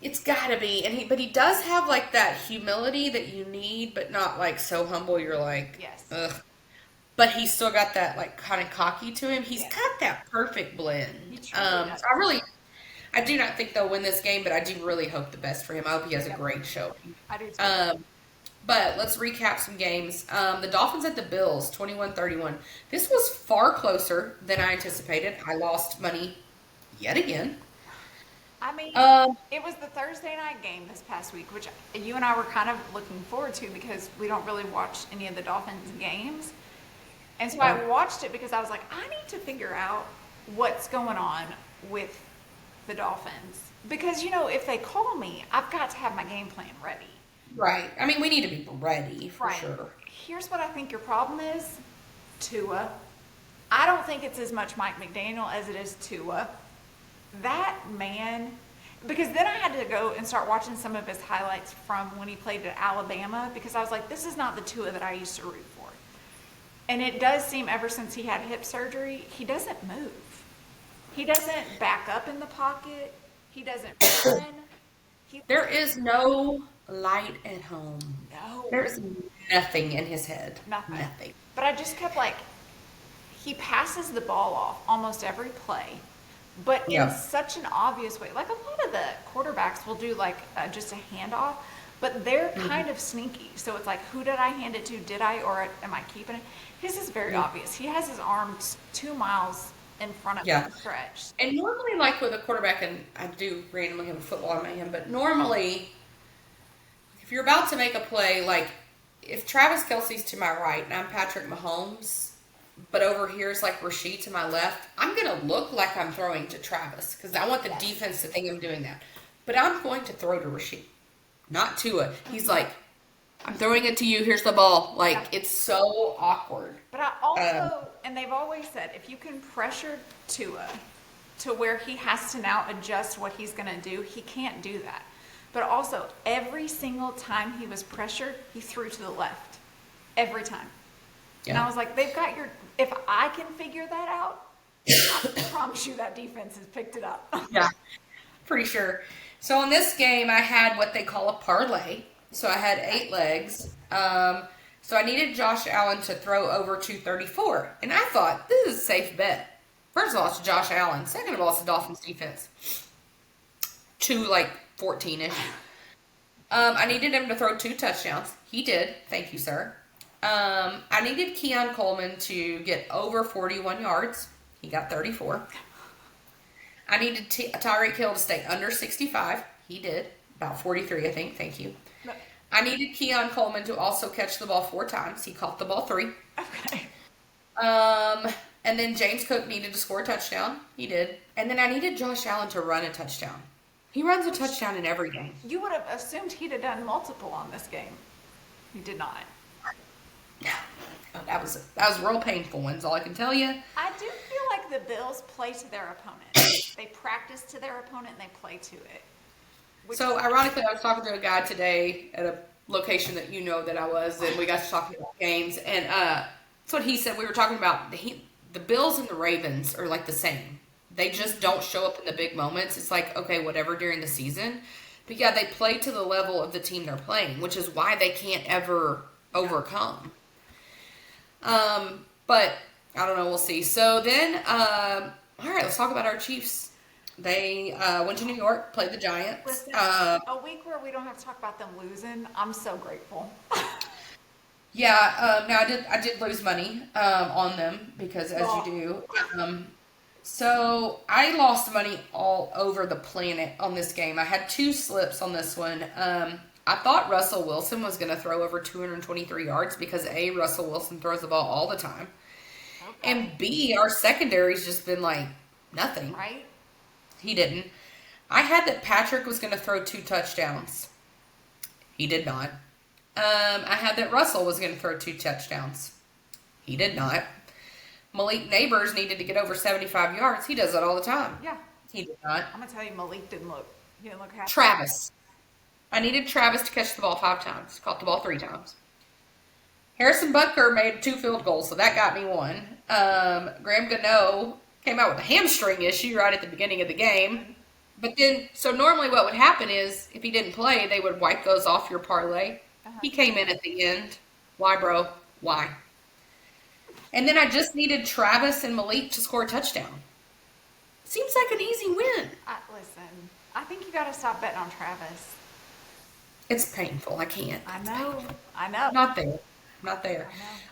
It's gotta be, but he does have like that humility that you need, but not like so humble you're like, yes. Ugh. But he's still got that like kind of cocky to him. He's got that perfect blend. So I do not think they'll win this game, but I do really hope the best for him. I hope he has a great show. I do too. But let's recap some games. The Dolphins at the Bills, 21-31. This was far closer than I anticipated. I lost money yet again. I mean, it was the Thursday night game this past week, which you and I were kind of looking forward to because we don't really watch any of the Dolphins games. And so I watched it because I was like, I need to figure out what's going on with the Dolphins. Because, if they call me, I've got to have my game plan ready. Right. I mean, we need to be ready for sure. Here's what I think your problem is. Tua. I don't think it's as much Mike McDaniel as it is Tua. That man, because then I had to go and start watching some of his highlights from when he played at Alabama because I was like, this is not the Tua that I used to root for. And it does seem ever since he had hip surgery, he doesn't move. He doesn't back up in the pocket. He doesn't run. There is no light at home. No. There's nothing in his head. Nothing. But I just kept he passes the ball off almost every play, but in such an obvious way. Like a lot of the quarterbacks will do just a handoff, but they're kind of sneaky. So it's like, who did I hand it to? Did I, or am I keeping it? His is very obvious. He has his arms 2 miles in front of him stretched. And normally, like with a quarterback, and I do randomly have a football in my hand, but normally, if you're about to make a play, like if Travis Kelce's to my right and I'm Patrick Mahomes, but over here is like Rasheed to my left, I'm going to look like I'm throwing to Travis because I want the defense to think I'm doing that. But I'm going to throw to Rasheed, not Tua. He's like, I'm throwing it to you. Here's the ball. It's so awkward. But I also, and they've always said, if you can pressure Tua to where he has to now adjust what he's going to do, he can't do that. But also, every single time he was pressured, he threw to the left. Every time. Yeah. And I was like, they've got if I can figure that out, I promise you that defense has picked it up. Yeah, pretty sure. So in this game, I had what they call a parlay. So I had 8 legs. So I needed Josh Allen to throw over 234. And I thought, this is a safe bet. First of all, it's Josh Allen. Second of all, it's the Dolphins defense. 14-ish. I needed him to throw 2 touchdowns. He did. Thank you, sir. I needed Keon Coleman to get over 41 yards. He got 34. I needed Tyreek Hill to stay under 65. He did. About 43, I think. Thank you. No. I needed Keon Coleman to also catch the ball 4 times. He caught the ball 3. Okay. And then James Cook needed to score a touchdown. He did. And then I needed Josh Allen to run a touchdown. He runs a touchdown in every game. You would have assumed he'd have done multiple on this game. He did not. No. That was real painful ones, all I can tell you. I do feel like the Bills play to their opponent. They practice to their opponent and they play to it. So, ironically, I was talking to a guy today at a location that you know that I was, and we got to talking about games, and that's what he said. We were talking about the Bills and the Ravens are like the same. They just don't show up in the big moments. It's like, okay, whatever during the season. But yeah, they play to the level of the team they're playing, which is why they can't ever overcome. But I don't know. We'll see. So then, all right, let's talk about our Chiefs. They went to New York, played the Giants. Listen, a week where we don't have to talk about them losing, I'm so grateful. Yeah, now I did lose money on them because as you do. So I lost money all over the planet on this game. I had 2 slips on this one. I thought Russell Wilson was going to throw over 223 yards because A, Russell Wilson throws the ball all the time. Okay. And B, our secondary's just been like nothing. Right? He didn't. I had that Patrick was going to throw 2 touchdowns. He did not. I had that Russell was going to throw 2 touchdowns. He did not. Malik Neighbors needed to get over 75 yards. He does that all the time. Yeah. He did not. I'm going to tell you, Malik didn't look happy. Travis. I needed Travis to catch the ball 5 times. Caught the ball 3 times. Harrison Butker made 2 field goals, so that got me 1. Graham Gano came out with a hamstring issue right at the beginning of the game. But then, so normally what would happen is, if he didn't play, they would wipe those off your parlay. He came in at the end. Why, bro? Why? And then I just needed Travis and Malik to score a touchdown. Seems like an easy win. Listen, I think you got to stop betting on Travis. It's painful. I can't. I know. Not there.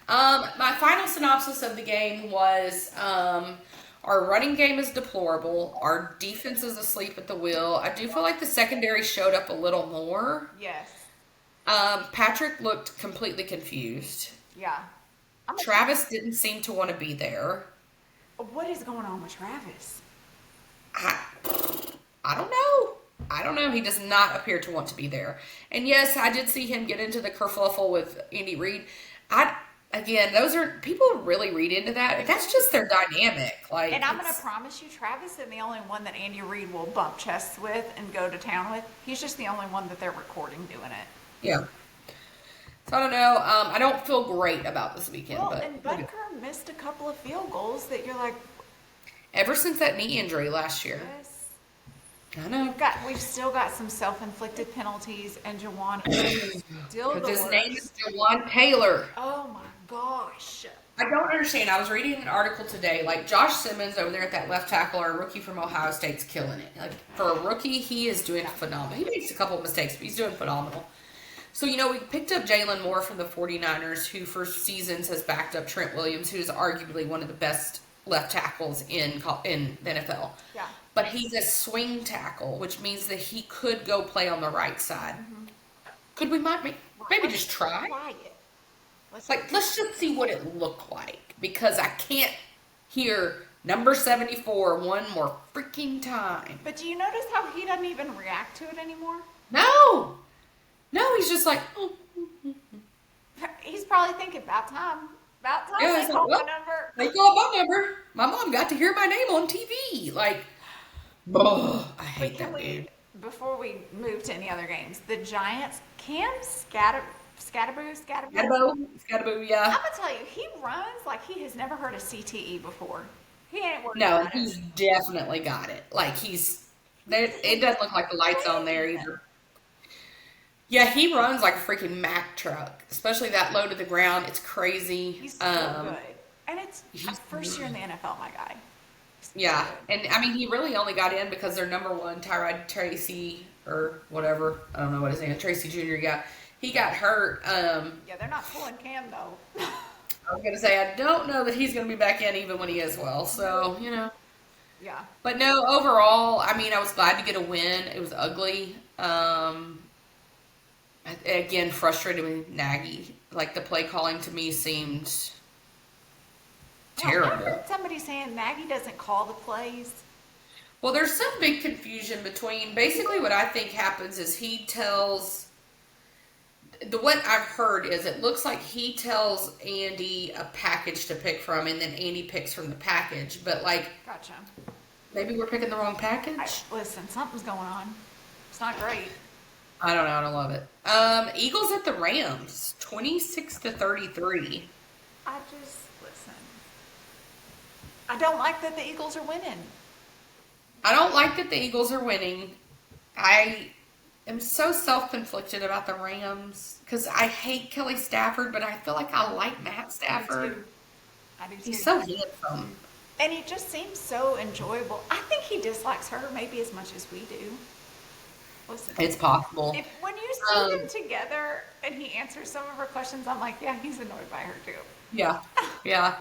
My final synopsis of the game was our running game is deplorable. Our defense is asleep at the wheel. I do feel like the secondary showed up a little more. Yes. Patrick looked completely confused. Yeah. Travis didn't seem to want to be there. What is going on with Travis? I don't know. He does not appear to want to be there. And yes, I did see him get into the kerfluffle with Andy Reid. Again, those are people really read into that. That's just their dynamic. And I'm going to promise you, Travis isn't the only one that Andy Reid will bump chests with and go to town with. He's just the only one that they're recording doing it. Yeah. So I don't know. I don't feel great about this weekend. Well, and Butker missed a couple of field goals that you're like. Ever since that knee injury last year. Yes. I know. We've still got some self-inflicted penalties, and Jawan is still the his worst. name is Jawan Taylor. Oh my gosh. I don't understand. I was reading an article today. Like Josh Simmons over there at that left tackle, our rookie from Ohio State's killing it. Like for a rookie, he is doing phenomenal. He makes a couple of mistakes, but he's doing phenomenal. So, we picked up Jalen Moore from the 49ers, who for seasons has backed up Trent Williams, who's arguably one of the best left tackles in the NFL. Yeah. But he's a swing tackle, which means that he could go play on the right side. Mm-hmm. Could we maybe just try? Try it. Let's just see what it looked like. Because I can't hear number 74 one more freaking time. But do you notice how he doesn't even react to it anymore? No, he's just like, oh. He's probably thinking, about time. Yeah, They called my number. They called my number. My mom got to hear my name on TV. I hate that dude. Before we move to any other games, the Giants, Cam Scatterboo, yeah. I'm gonna tell you, he runs like he has never heard of CTE before. He ain't worried No, about he's it. definitely got it. It doesn't look like the lights on there either. Yeah, he runs like a freaking Mack truck, especially that low to the ground. It's crazy. He's so good. And it's his first year in the NFL, my guy. He's Yeah, good. and I mean, he really only got in because their number one, Tyrod Tracy or whatever, I don't know what his name is, Tracy Jr. got. He got hurt. Yeah, they're not pulling Cam though. I was gonna say I don't know that he's gonna be back in even when he is well. Nope. So you know, Yeah. but no, overall, I mean, I was glad to get a win. It was ugly. Again, frustrated with Nagy. Like the play calling to me seemed No, I terrible. heard somebody saying Nagy doesn't call the plays. Well, there's some big confusion between basically what I think happens is he tells the what I've heard is it looks like he tells Andy a package to pick from and then Andy picks from the package. But like Gotcha. maybe we're picking the wrong package. Listen, something's going on. It's not great. I don't know, I don't love it. Eagles at the Rams, 26-33. I just listen. I don't like that the Eagles are winning. I don't like that the Eagles are winning. I am so self-conflicted about the Rams because I hate Kelly Stafford, but I feel like I like Matt I do Stafford. too. I do too. He's so handsome. And he just seems so enjoyable. I think he dislikes her maybe as much as we do. Listen, It's possible. if when you see them together and he answers some of her questions, I'm like, yeah, he's annoyed by her too. Yeah, yeah.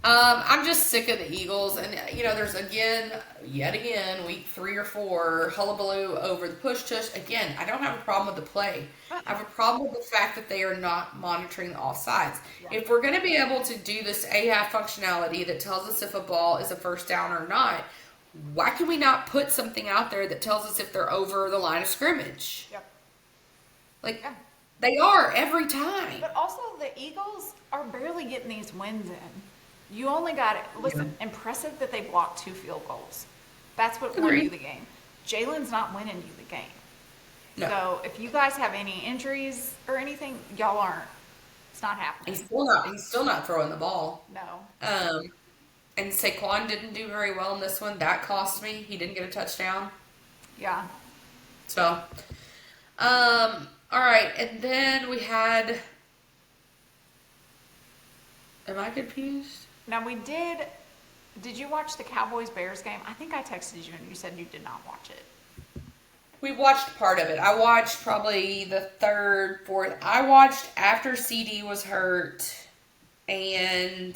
I'm just sick of the Eagles, and you know, there's yet again, week 3 or 4, hullabaloo over the push tush. Again, I don't have a problem with the play. I have a problem with the fact that they are not monitoring the offsides. Yeah. If we're going to be able to do this AF functionality that tells us if a ball is a first down or not, why can we not put something out there that tells us if they're over the line of scrimmage? Yep. Like Yeah. they are every time. But also, the Eagles are barely getting these wins in. You only got it. Listen, impressive that they blocked 2 field goals. That's what won Agreed. you the game. Jalen's not winning you the game. No. So if you guys have any injuries or anything, y'all aren't. It's not happening. He's still not throwing the ball. No. And Saquon didn't do very well in this one. That cost me. He didn't get a touchdown. Yeah. So, all right. And then we had. Am I confused? Now we did. Did you watch the Cowboys Bears game? I think I texted you and you said you did not watch it. We watched part of it. I watched probably the third, fourth. I watched after CD was hurt, and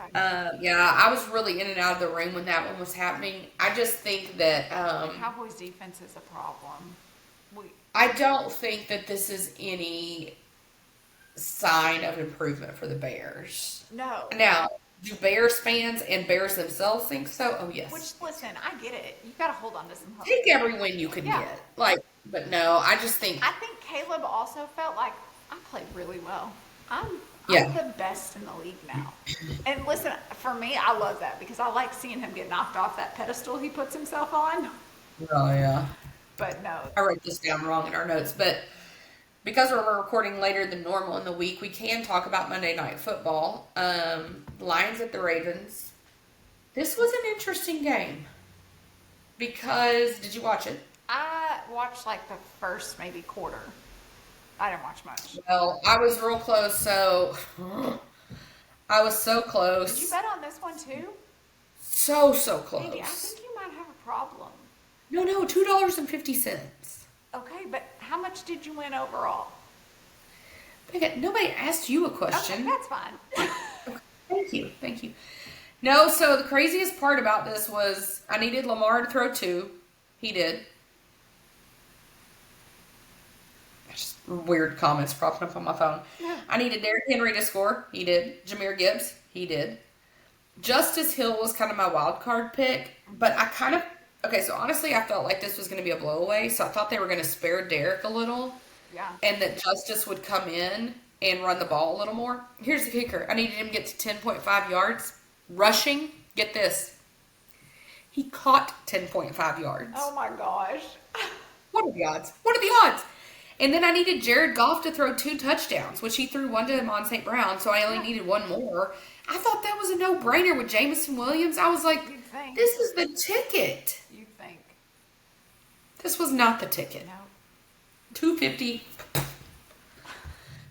Okay. yeah, I was really in and out of the room when that one was happening. I just think that The Cowboys defense is a problem. I don't think that this is any sign of improvement for the Bears. No. Now, do Bears fans and Bears themselves think so? Oh, yes. Which, listen, I get it. You got to hold on to some hope. Take every win you can Yeah. get. Like, but no, I just think, I think Caleb also felt like I played really well. I'm Yeah. the best in the league now. And listen, for me, I love that because I like seeing him get knocked off that pedestal he puts himself on. oh, yeah. But no, I wrote this down wrong in our notes, but because we're recording later than normal in the week, we can talk about Monday Night Football. Lions at the Ravens. This was an interesting game because, did you watch it? I watched like the first maybe quarter. I didn't watch much. Well, I was real close, so I was so Did close. you bet on this one too? So Maybe. I close. think you might have a problem. No, $2.50. Okay, but how much did you win overall? Nobody asked you a Okay, question. that's fine. Thank you. No, so the craziest part about this was I needed Lamar to throw 2. He did. Just weird comments propping up on my phone. Yeah. I needed Derrick Henry to score. He did. Jameer Gibbs. He did. Justice Hill was kind of my wild card pick, but okay, so honestly, I felt like this was going to be a blowaway, so I thought they were going to spare Derrick a little Yeah. and that Justice would come in and run the ball a little more. Here's the kicker. I needed him to get to 10.5 yards. Rushing, get this. He caught 10.5 yards. Oh my gosh. What are the odds? What are the odds? And then I needed Jared Goff to throw 2 touchdowns, which he threw one to Amon St. Brown, so I only needed one more. I thought that was a no-brainer with Jamison Williams. I was like, You'd think. this is the ticket. You think. This was not the ticket. No. $2.50.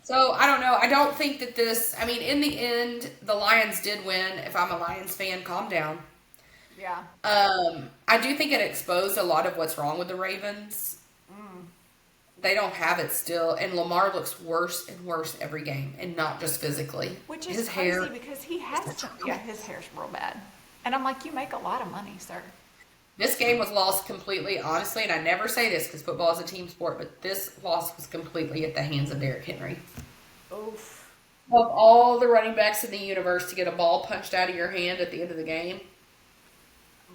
So, I don't know. I don't think that in the end, the Lions did win. If I'm a Lions fan, calm down. Yeah. I do think it exposed a lot of what's wrong with the Ravens. They don't have it still, and Lamar looks worse and worse every game, and not just physically. Which is His crazy hair. because he has some, yeah, his hair's real bad. And I'm like, you make a lot of money, sir. This game was lost completely, honestly, and I never say this because football is a team sport, but this loss was completely at the hands of Derrick Henry. Oof. Of all the running backs in the universe to get a ball punched out of your hand at the end of the game,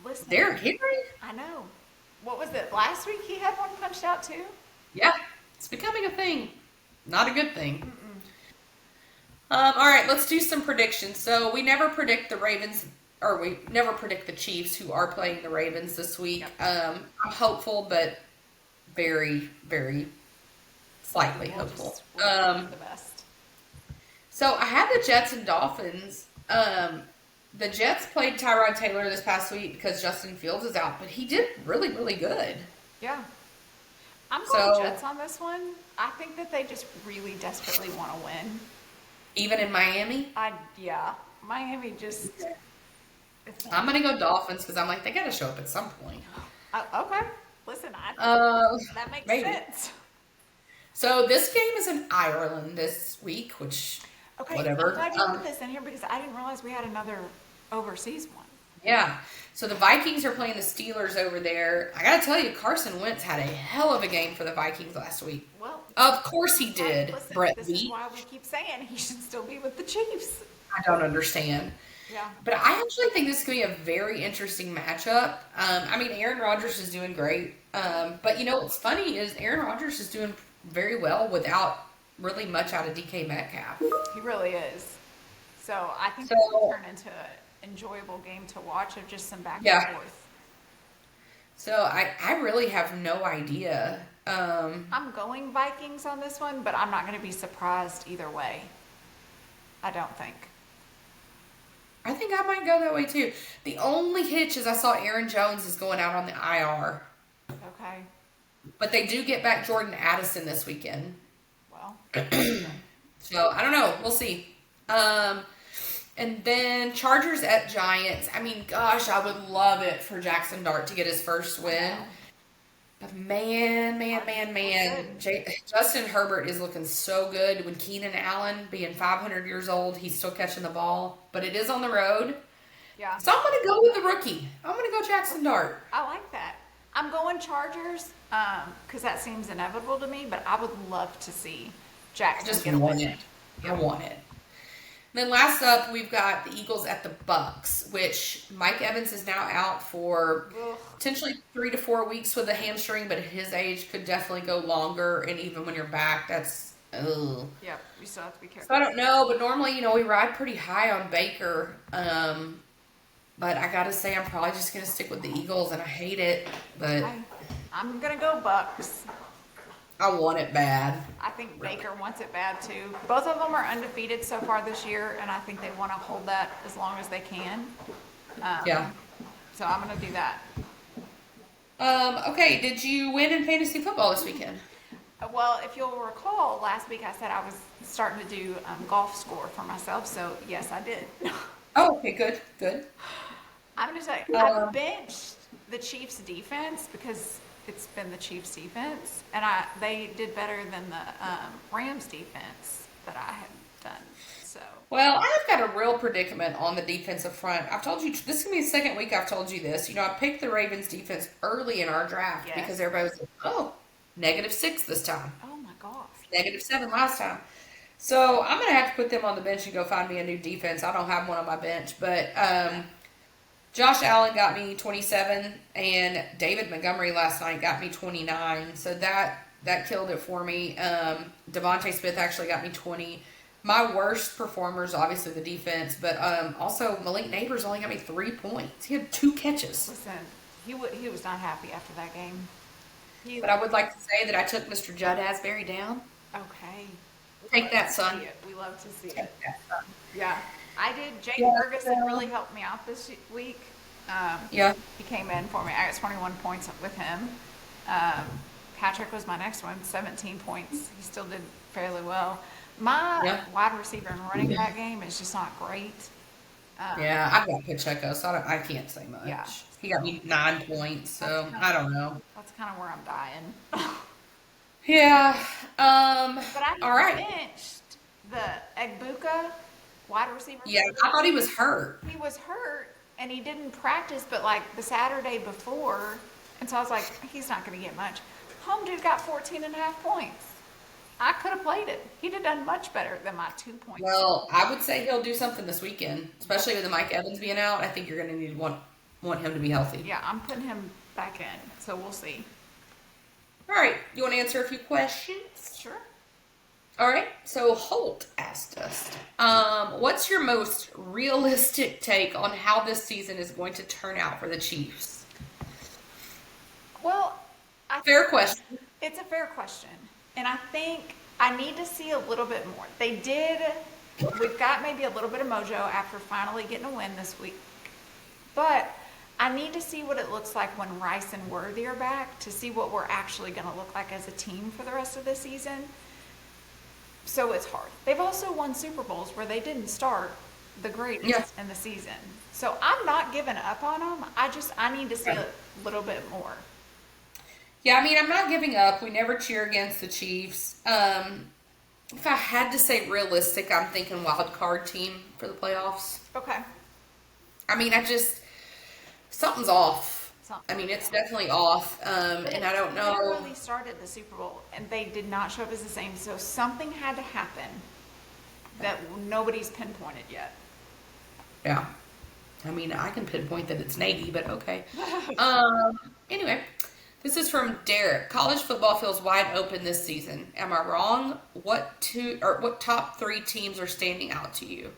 Listen, Derrick Henry? I know. What was it? Last week he had one punched out too? Yeah, it's becoming a thing. Not a good thing. All right, let's do some predictions. So we never predict the Ravens, or we never predict the Chiefs, who are playing the Ravens this week. Yep. I'm hopeful, but very, very slightly hopeful. We'll hope for the best. So I had the Jets and Dolphins. The Jets played Tyrod Taylor this past week because Justin Fields is out, but he did really, really good. Yeah. I'm going So- Jets on this one. I think that they just really desperately want to win. Even in Miami, Yeah. Miami just. I'm going to go Dolphins because I'm like, they got to show up at some point. Okay. Listen, that makes maybe. sense. So this game is in Ireland this week, which, Okay, whatever. I'm glad you put this in here because I didn't realize we had another overseas one. Yeah. So the Vikings are playing the Steelers over there. I got to tell you, Carson Wentz had a hell of a game for the Vikings last week. Well, Of course he did, listen, Brett this is Veach. why we keep saying he should still be with the Chiefs. I don't understand. Yeah. But I actually think this is going to be a very interesting matchup. I mean, Aaron Rodgers is doing great. But you know what's funny is Aaron Rodgers is doing very well without really much out of DK Metcalf. He really is. So I think So- this will turn into an enjoyable game to watch of just some back Yeah. and forth. So I really have no idea. I'm going Vikings on this one, but I'm not going to be surprised either way. I don't think. I think I might go that way too. The only hitch is I saw Aaron Jones is going out on the IR. Okay. But they do get back Jordan Addison this weekend. Well, So I don't know. We'll see. And then Chargers at Giants. I mean, gosh, I would love it for Jackson Dart to get his first win. But man. Justin Herbert is looking so good. When Keenan Allen, being 500 years old, he's still catching the ball. But it is on the road. yeah. So I'm going to go with the rookie. I'm going to go Jackson Dart. I like that. I'm going Chargers because that seems inevitable to me, but I would love to see I Jackson just get a want win. it. I want it. Then last up, we've got the Eagles at the Bucks, which Mike Evans is now out for Ugh. potentially 3 to 4 weeks with a hamstring, but at his age could definitely go longer. And even when you're back, that's ugh. Yep, you still have to be careful. So I don't know, but normally, we ride pretty high on Baker. But I gotta say, I'm probably just gonna stick with the Eagles, and I hate it, but I'm going to go Bucks. I want it bad. I think Baker wants it bad too. Both of them are undefeated so far this year, and I think they want to hold that as long as they can. Yeah. So I'm going to do that. Okay, did you win in fantasy football this weekend? Well, if you'll recall, last week I said I was starting to do golf score for myself, so yes, I did. Oh, okay, good. I'm going to tell you, I benched the Chiefs defense because it's been the Chiefs defense, and they did better than the Rams defense that I had done. So Well, I've got a real predicament on the defensive front. I've told you, this is going to be the second week I've told you this. I picked the Ravens defense early in our draft Yes. because everybody was like, oh, -6 this time. oh my gosh. -7 last time. So I'm going to have to put them on the bench and go find me a new defense. I don't have one on my bench. But Josh Allen got me 27, and David Montgomery last night got me 29. So that killed it for me. Devontae Smith actually got me 20. My worst performers, obviously the defense, but also Malik Neighbors only got me 3 points. He had 2 catches. Listen, he was not happy after that game. But I would like to say that I took Mr. Judd Asbury down. Okay. Take that, Love to son. see it. We love to see it. Take that, son. Yeah, I did. Jake Yeah, Ferguson so- really helped me out this week. Yeah. He came in for me. I got 21 points with him. Patrick was my next one, 17 points. He still did fairly well. My Yeah. wide receiver and running back game is just not great. Yeah, I've got Pacheco, so I can't say Yeah, much. He got me 9 points, that's so kind I of don't know. where I'm dying. Yeah. But I All right. benched the Egbuka wide receiver Yeah, for the I thought he Bills. was hurt. He was hurt and he didn't practice, but like the Saturday before, and so I was like, he's not going to get much. Home dude got 14 and a half points. I could have played it. He'd have done much better than my 2 points. Well, I would say he'll do something this weekend, especially with the Mike Evans being out. I think you're going to need to want him to be healthy. Yeah, I'm putting him back in, so we'll see. All right, you want to answer a few questions? Sure. All right, so Holt asked us, what's your most realistic take on how this season is going to turn out for the Chiefs? Well, I Fair question. It's a fair question. And I think I need to see a little bit more. We've got maybe a little bit of mojo after finally getting a win this week. But I need to see what it looks like when Rice and Worthy are back to see what we're actually going to look like as a team for the rest of the season. So it's hard. They've also won Super Bowls where they didn't start the greatest in the season. So I'm not giving up on them. I need to see a little bit more. Yeah, I mean, I'm not giving up. We never cheer against the Chiefs. If I had to say realistic, I'm thinking wild card team for the playoffs. Okay. I mean, something's off. I mean, it's definitely off, and I don't know. They literally started the Super Bowl, and they did not show up as the same. So something had to happen that nobody's pinpointed yet. Yeah. I mean, I can pinpoint that it's Navy, but okay. Anyway, this is from Derek. College football feels wide open this season. Am I wrong? What top 3 teams are standing out to you?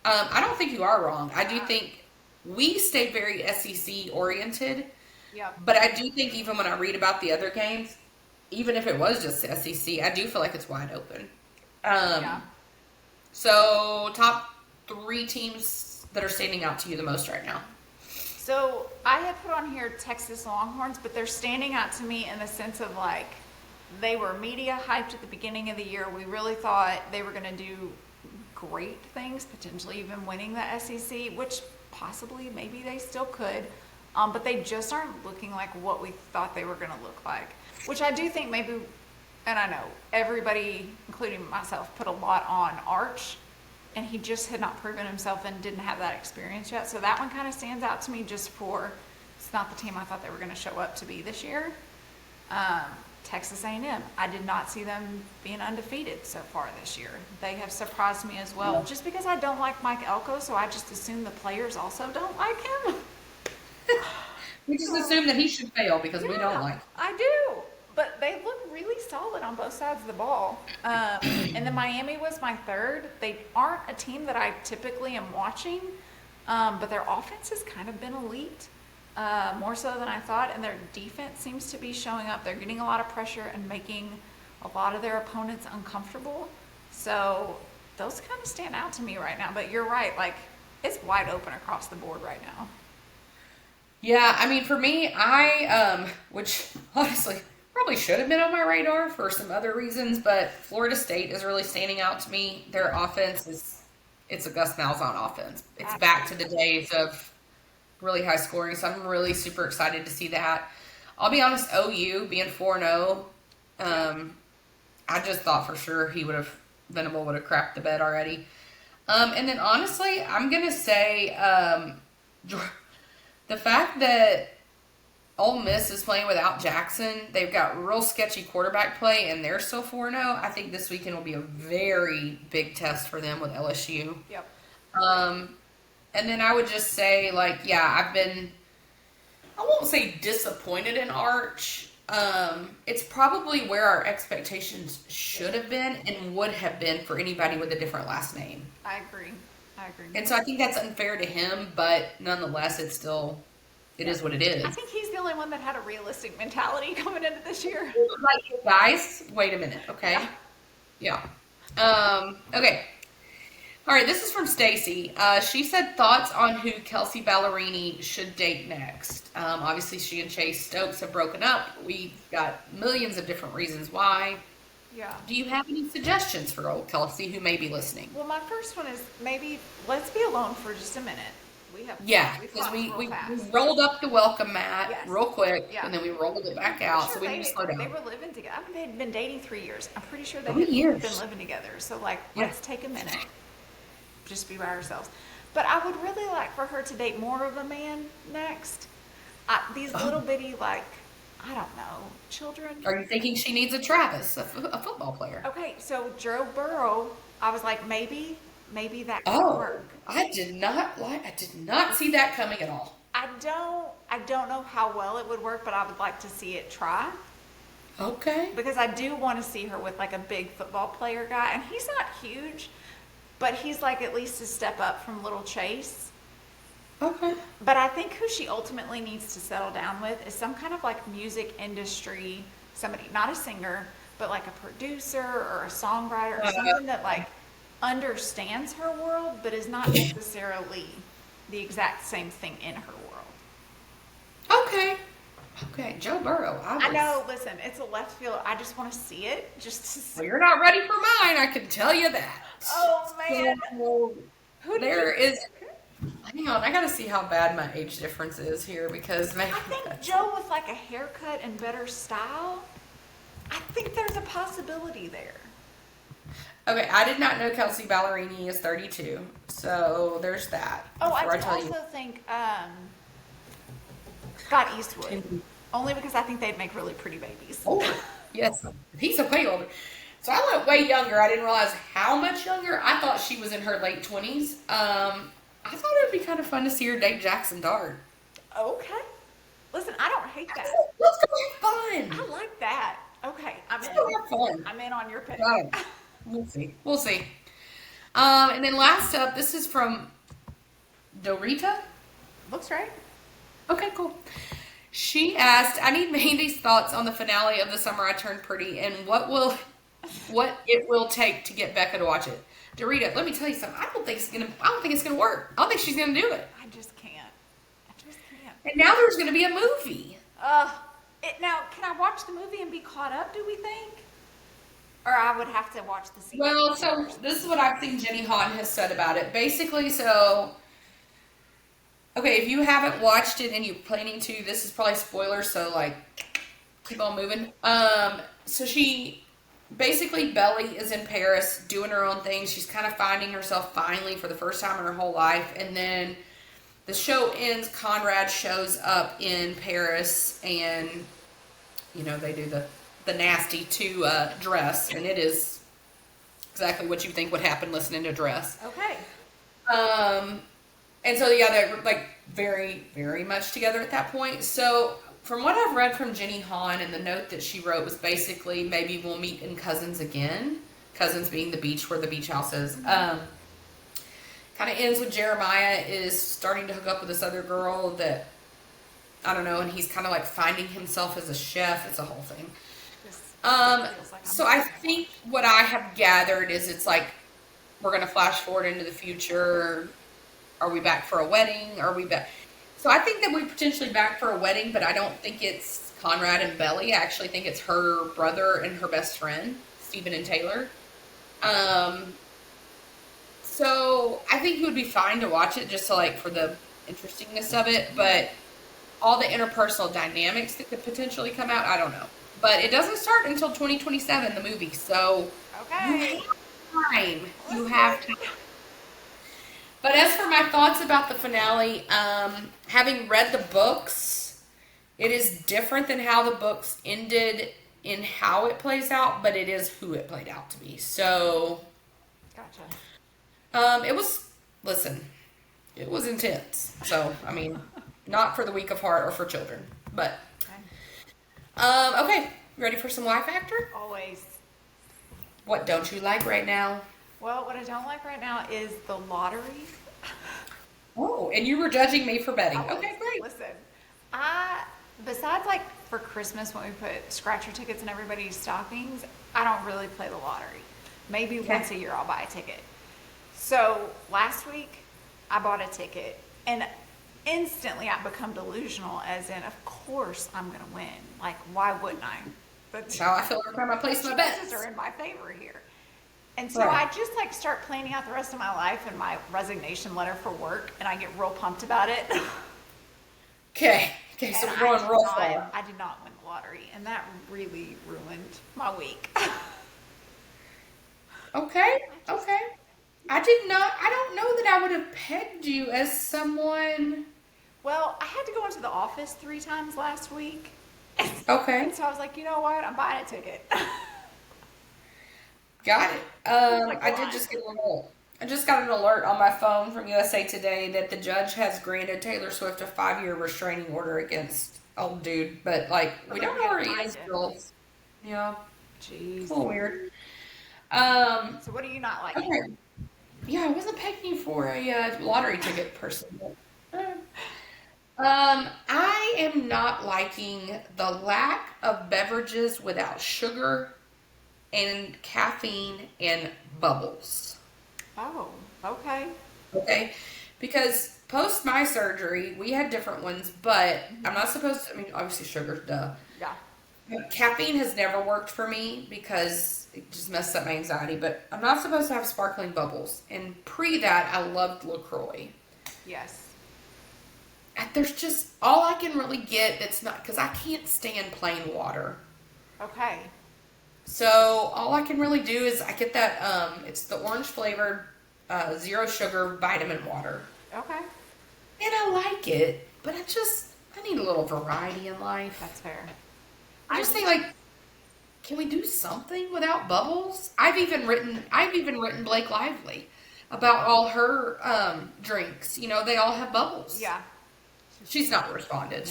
I don't think you are wrong. I do think we stayed very SEC oriented. Yep. But I do think even when I read about the other games, even if it was just SEC, I do feel like it's wide open. Yeah. So top 3 teams that are standing out to you the most right now. So I had put on here Texas Longhorns, but they're standing out to me in the sense of like they were media hyped at the beginning of the year. We really thought they were going to do great things, potentially even winning the SEC, which possibly maybe they still could. But they just aren't looking like what we thought they were going to look like, which I do think maybe, and I know everybody, including myself, put a lot on Arch, and he just had not proven himself and didn't have that experience yet. So that one kind of stands out to me just for, it's not the team I thought they were going to show up to be this year. Texas A&M, I did not see them being undefeated so far this year. They have surprised me as well, just because I don't like Mike Elko, so I just assume the players also don't like him. We just assume that he should fail because we don't like him. I do. But they look really solid on both sides of the ball. And then Miami was my third. They aren't a team that I typically am watching, but their offense has kind of been elite, more so than I thought. And their defense seems to be showing up. They're getting a lot of pressure and making a lot of their opponents uncomfortable. So those kind of stand out to me right now. But you're right. Like, it's wide open across the board right now. Yeah, I mean, for me, which honestly probably should have been on my radar for some other reasons, but Florida State is really standing out to me. Their offense it's a Gus Malzahn offense. It's back to the days of really high scoring, so I'm really super excited to see that. I'll be honest, OU being 4-0, I just thought for sure Venable would have crapped the bed already. And then honestly, I'm going to say the fact that Ole Miss is playing without Jackson, they've got real sketchy quarterback play, and they're still 4-0. I think this weekend will be a very big test for them with LSU. Yep. And then I would just say, I won't say disappointed in Arch. It's probably where our expectations should have been and would have been for anybody with a different last name. I agree. And so I think that's unfair to him, but nonetheless, it is what it is. I think he's the only one that had a realistic mentality coming into this year. Like, guys, wait a minute, okay? Yeah. Okay. All right, this is from Stacy. She said thoughts on who Kelsey Ballerini should date next. Obviously, she and Chase Stokes have broken up. We've got millions of different reasons why. Yeah. Do you have any suggestions for old Kelsey who may be listening? Well, my first one is maybe let's be alone for just a minute. Yeah, We've because talked we, real we, we fast. rolled up the welcome mat Yes. real quick Yeah. and then we rolled it back Pretty out, so sure we need to slow they down. were living together. I mean, they'd been dating 3 years. I'm pretty sure they 3 had years. been living together. So like, Yeah. let's take a minute, just be by ourselves. But I would really like for her to date more of a man next. These little bitty like, I don't know, children. Are you thinking she needs a Travis, a football player? Okay, so Joe Burrow, I was like, maybe that could Oh, work. I did not see that coming at all. I don't know how well it would work, but I would like to see it try. Okay. Because I do want to see her with like a big football player guy, and he's not huge, but he's like at least a step up from little Chase. Okay. But I think who she ultimately needs to settle down with is some kind of like music industry, somebody, not a singer, but like a producer or a songwriter or something that like understands her world, but is not necessarily the exact same thing in her world. Okay. Okay. Joe Burrow. I know, listen, it's a left field. I just want to see it just to see. Well, you're not ready for mine, I can tell you that. Oh man. So, Who do there you is. Hang on, I gotta see how bad my age difference is here because maybe. I think Joe with like a haircut and better style, I think there's a possibility there. Okay, I did not know Kelsey Ballerini is 32, so there's that. Oh, I before do tell also think Scott Eastwood. Only because I think they'd make really pretty babies. Oh, yes, he's a way older. So I went way younger. I didn't realize how much younger. I thought she was in her late 20s. I thought it would be kind of fun to see her date Jackson Dart. Okay. Listen, I don't hate that. Let's go have fun. I like that. Okay, I'm Let's in. go have fun. I'm in on your pick. Got it. We'll see. We'll see. And then last up, this is from Dorita. Looks right. Okay, cool. She asked, I need Mandy's thoughts on the finale of The Summer I Turned Pretty and what it will take to get Becca to watch it. Dorita, let me tell you something. I don't think it's gonna work. I don't think she's gonna do it. I just can't. And now there's gonna be a movie. Now, can I watch the movie and be caught up, do we think? Or I would have to watch the sequel. Well, so this is what I've seen Jenny Han has said about it. Basically, okay, if you haven't watched it and you're planning to, this is probably spoilers, so like, keep on moving. So basically, Belly is in Paris doing her own thing. She's kind of finding herself finally for the first time in her whole life. And then the show ends. Conrad shows up in Paris and, they do the nasty to Dress. And it is exactly what you think would happen listening to Dress. Okay. And so, yeah, they're like very, very much together at that point. So from what I've read from Jenny Han, and the note that she wrote was basically maybe we'll meet in Cousins again. Cousins being the beach where the beach house is. Kind of ends with Jeremiah is starting to hook up with this other girl that, I don't know, and he's kind of like finding himself as a chef. It's a whole thing. So I think what I have gathered is it's like we're going to flash forward into the future. Are we back for a wedding? Are we back? So I think that we're potentially back for a wedding, but I don't think it's Conrad and Belly. I actually think it's her brother and her best friend, Stephen and Taylor. So I think it would be fine to watch it just to for the interestingness of it, but all the interpersonal dynamics that could potentially come out, I don't know. But it doesn't start until 2027, the movie, so okay. You have time. But as for my thoughts about the finale, having read the books, it is different than how the books ended in how it plays out, but it is who it played out to be. So, gotcha. It was intense. So, I mean, not for the weak of heart or for children, but, okay, ready for some life factor? Always. What don't you like right now? Well, what I don't like right now is the lottery. Oh, and you were judging me for betting. Okay, great. Listen, besides for Christmas when we put scratcher tickets in everybody's stockings, I don't really play the lottery. Maybe once a year I'll buy a ticket. So last week I bought a ticket and instantly I become delusional as in, of course I'm going to win. Like, why wouldn't I? That's how I feel every time I place my bets. Chances are in my favor here. And so Right. I just like start planning out the rest of my life and my resignation letter for work, and I get real pumped about it. Okay. Okay, so we're going real far. I did not win the lottery, and that really ruined my week. Okay. Okay. I don't know that I would have pegged you as someone. Well, I had to go into the office 3 times last week. Okay. And so I was like, you know what? I'm buying a ticket. Got it. Like, I did why? just get a little. I just got an alert on my phone from USA Today that the judge has granted Taylor Swift a 5-year restraining order against old dude, but like we don't know where he is. Still. Yeah, Jeez. it's a little weird. So what are you not liking? Okay. Yeah, I wasn't paying for a lottery ticket person. But, I am not liking the lack of beverages without sugar and caffeine and bubbles. Oh, okay. Okay? Because post my surgery, we had different ones, but I'm not supposed to, I mean, obviously sugar, duh. Yeah. Caffeine has never worked for me because it just messes up my anxiety, but I'm not supposed to have sparkling bubbles. And pre that, I loved LaCroix. Yes. There's just, all I can really get that's not, because I can't stand plain water. Okay. So all I can really do is I get that, it's the orange flavored, zero sugar vitamin water. Okay. And I like it, but I need a little variety in life. That's fair. I just think like, can we do something without bubbles? I've even written Blake Lively about all her drinks. You know, they all have bubbles. Yeah. She's not responded.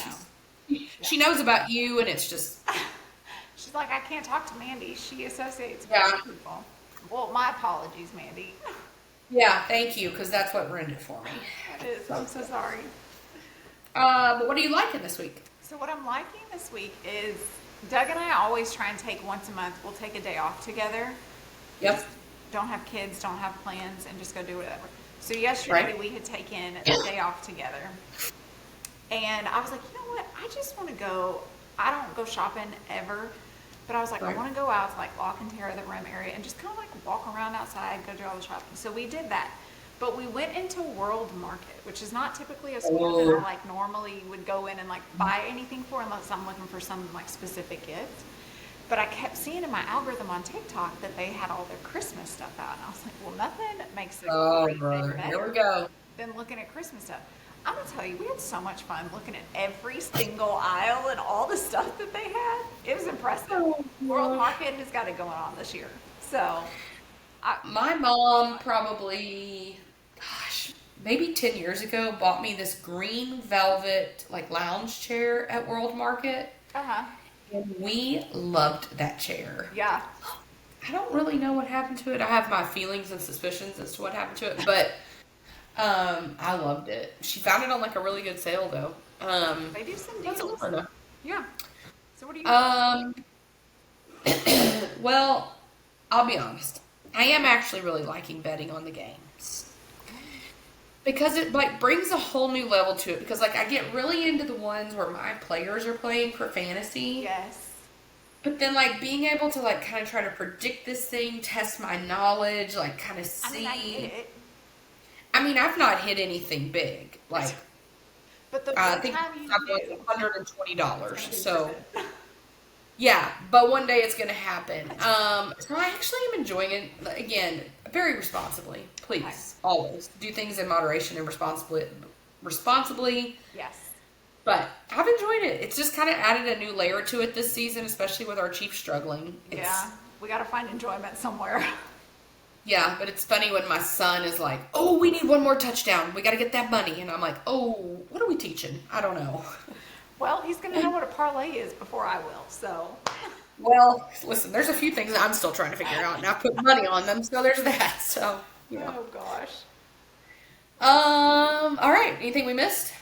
No. She knows about you, and it's just She's like, I can't talk to Mandy. She associates Yeah. with people. Well, my apologies, Mandy. yeah. Thank you, because that's what ruined it for me. It is. I'm so sorry. But what are you liking this week? So what I'm liking this week is Doug and I always try and take once a month. We'll take a day off together. Yep. Don't have kids, don't have plans, and just go do whatever. So yesterday Right. we had taken a day off together. And I was like, you know what? I just want to go. I don't go shopping ever. But I was like, Right. I want to go out to like La Cantera, the Rim area, and just kind of like walk around outside, go do all the shopping. So we did that. But we went into World Market, which is not typically a store that I like normally would go in and like buy anything for unless I'm looking for some like specific gift. But I kept seeing in my algorithm on TikTok that they had all their Christmas stuff out. And I was like, well, nothing makes a Oh, great day brother. Here better we go. than looking at Christmas stuff. I'm gonna tell you, we had so much fun looking at every single aisle and all the stuff that they had. It was impressive. Oh, World gosh. Market has got it going on this year. So, My mom probably, gosh, maybe 10 years ago bought me this green velvet like lounge chair at World Market. uh-huh. And we loved that chair. Yeah. I don't really know what happened to it. I have my feelings and suspicions as to what happened to it, but I loved it. She found it on like a really good sale though. They do some That's deals. all I know. Yeah. So what do you Well, I'll be honest. I am actually really liking betting on the games. Because it like brings a whole new level to it. Because like I get really into the ones where my players are playing for fantasy. Yes. But then like being able to like kind of try to predict this thing, test my knowledge, like kind of I see. mean, I get it. I mean, I've not hit anything big. Like But the I one think time you I've won do, $120. it's So 100%. yeah, but one day it's gonna happen. So I actually am enjoying it again, very responsibly. Please, Okay. always do things in moderation and responsibly. Yes. But I've enjoyed it. It's just kind of added a new layer to it this season, especially with our Chiefs struggling. Yeah. We got to find enjoyment somewhere. Yeah, but it's funny when my son is like, "Oh, we need one more touchdown. We got to get that money," and I'm like, "Oh, what are we teaching? I don't know." Well, he's going to know what a parlay is before I will. So, Well, listen, there's a few things that I'm still trying to figure out, and I put money on them, so there's that. So, yeah. oh gosh. All right. Anything we missed?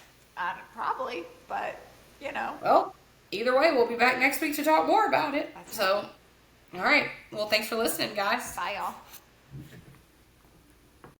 Probably, but you know. Well, either way, we'll be back next week to talk more about it. That's So, all right. Well, thanks for listening, guys. Bye, y'all.